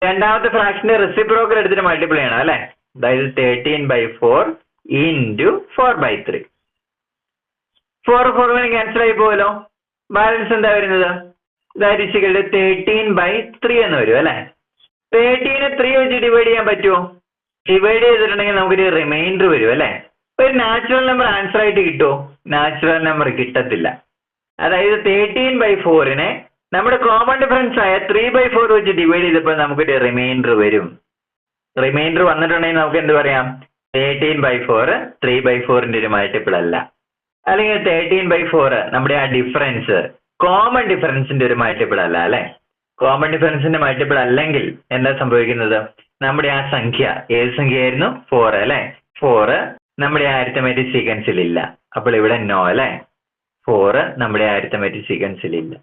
രണ്ടാമത്തെ ഫ്രാക്ഷന്റെ റെസിപ്രോക്കൽ എടുത്തിട്ട് മൾട്ടിപ്ലൈ ചെയ്യണം അല്ലേ? അതായത് 13/4 ഇൻറ്റു 4/3. 4 4 ക്യാൻസൽ ആയി പോവല്ലോ. ബാലൻസ് എന്താ വരുന്നത്? ദാറ്റ് ഈസ് ഈക്വൽ ടു 13/3 എന്ന് വരും അല്ലേ? 13നെ 3 വെച്ച് ഡിവൈഡ് ചെയ്യാൻ പറ്റുമോ? ഡിവൈഡ് ചെയ്തിട്ടുണ്ടെങ്കിൽ നമുക്കൊരു റിമൈൻഡർ വരും അല്ലേ? ഒരു നാച്ചുറൽ നമ്പർ ആൻസർ ആയിട്ട് കിട്ടുമോ? നാച്ചുറൽ നമ്പർ കിട്ടത്തില്ല. അതായത് 13/4നെ നമ്മുടെ കോമൺ ഡിഫറൻസ് ആയ 3/4 വെച്ച് ഡിവൈഡ് ചെയ്തപ്പോൾ നമുക്കൊരു റിമൈൻഡർ വരും. റിമൈൻഡർ വന്നിട്ടുണ്ടെങ്കിൽ നമുക്ക് എന്ത് പറയാം? 13/4 3/4ന്റെ ഒരു മൾട്ടിപ്പിൾ അല്ല. അല്ലെങ്കിൽ 13/4 നമ്മുടെ ആ ഡിഫറൻസ് കോമൺ ഡിഫറൻസിന്റെ ഒരു മൾട്ടിപ്പിൾ അല്ല അല്ലെ? കോമൺ ഡിഫറൻസിന്റെ മൾട്ടിപ്പിൾ അല്ലെങ്കിൽ എന്താ സംഭവിക്കുന്നത്? നമ്മുടെ ആ സംഖ്യ ഏത് സംഖ്യയായിരുന്നു? 4 അല്ലെ? 4 നമ്മുടെ ആ അരിത്തമെറ്റിക് സീക്വൻസിൽ ഇല്ല. അപ്പോൾ ഇവിടെ നോ അല്ലെ? 4 നമ്മുടെ ആ അരിത്തമെറ്റിക് സീക്വൻസിൽ ഇല്ല.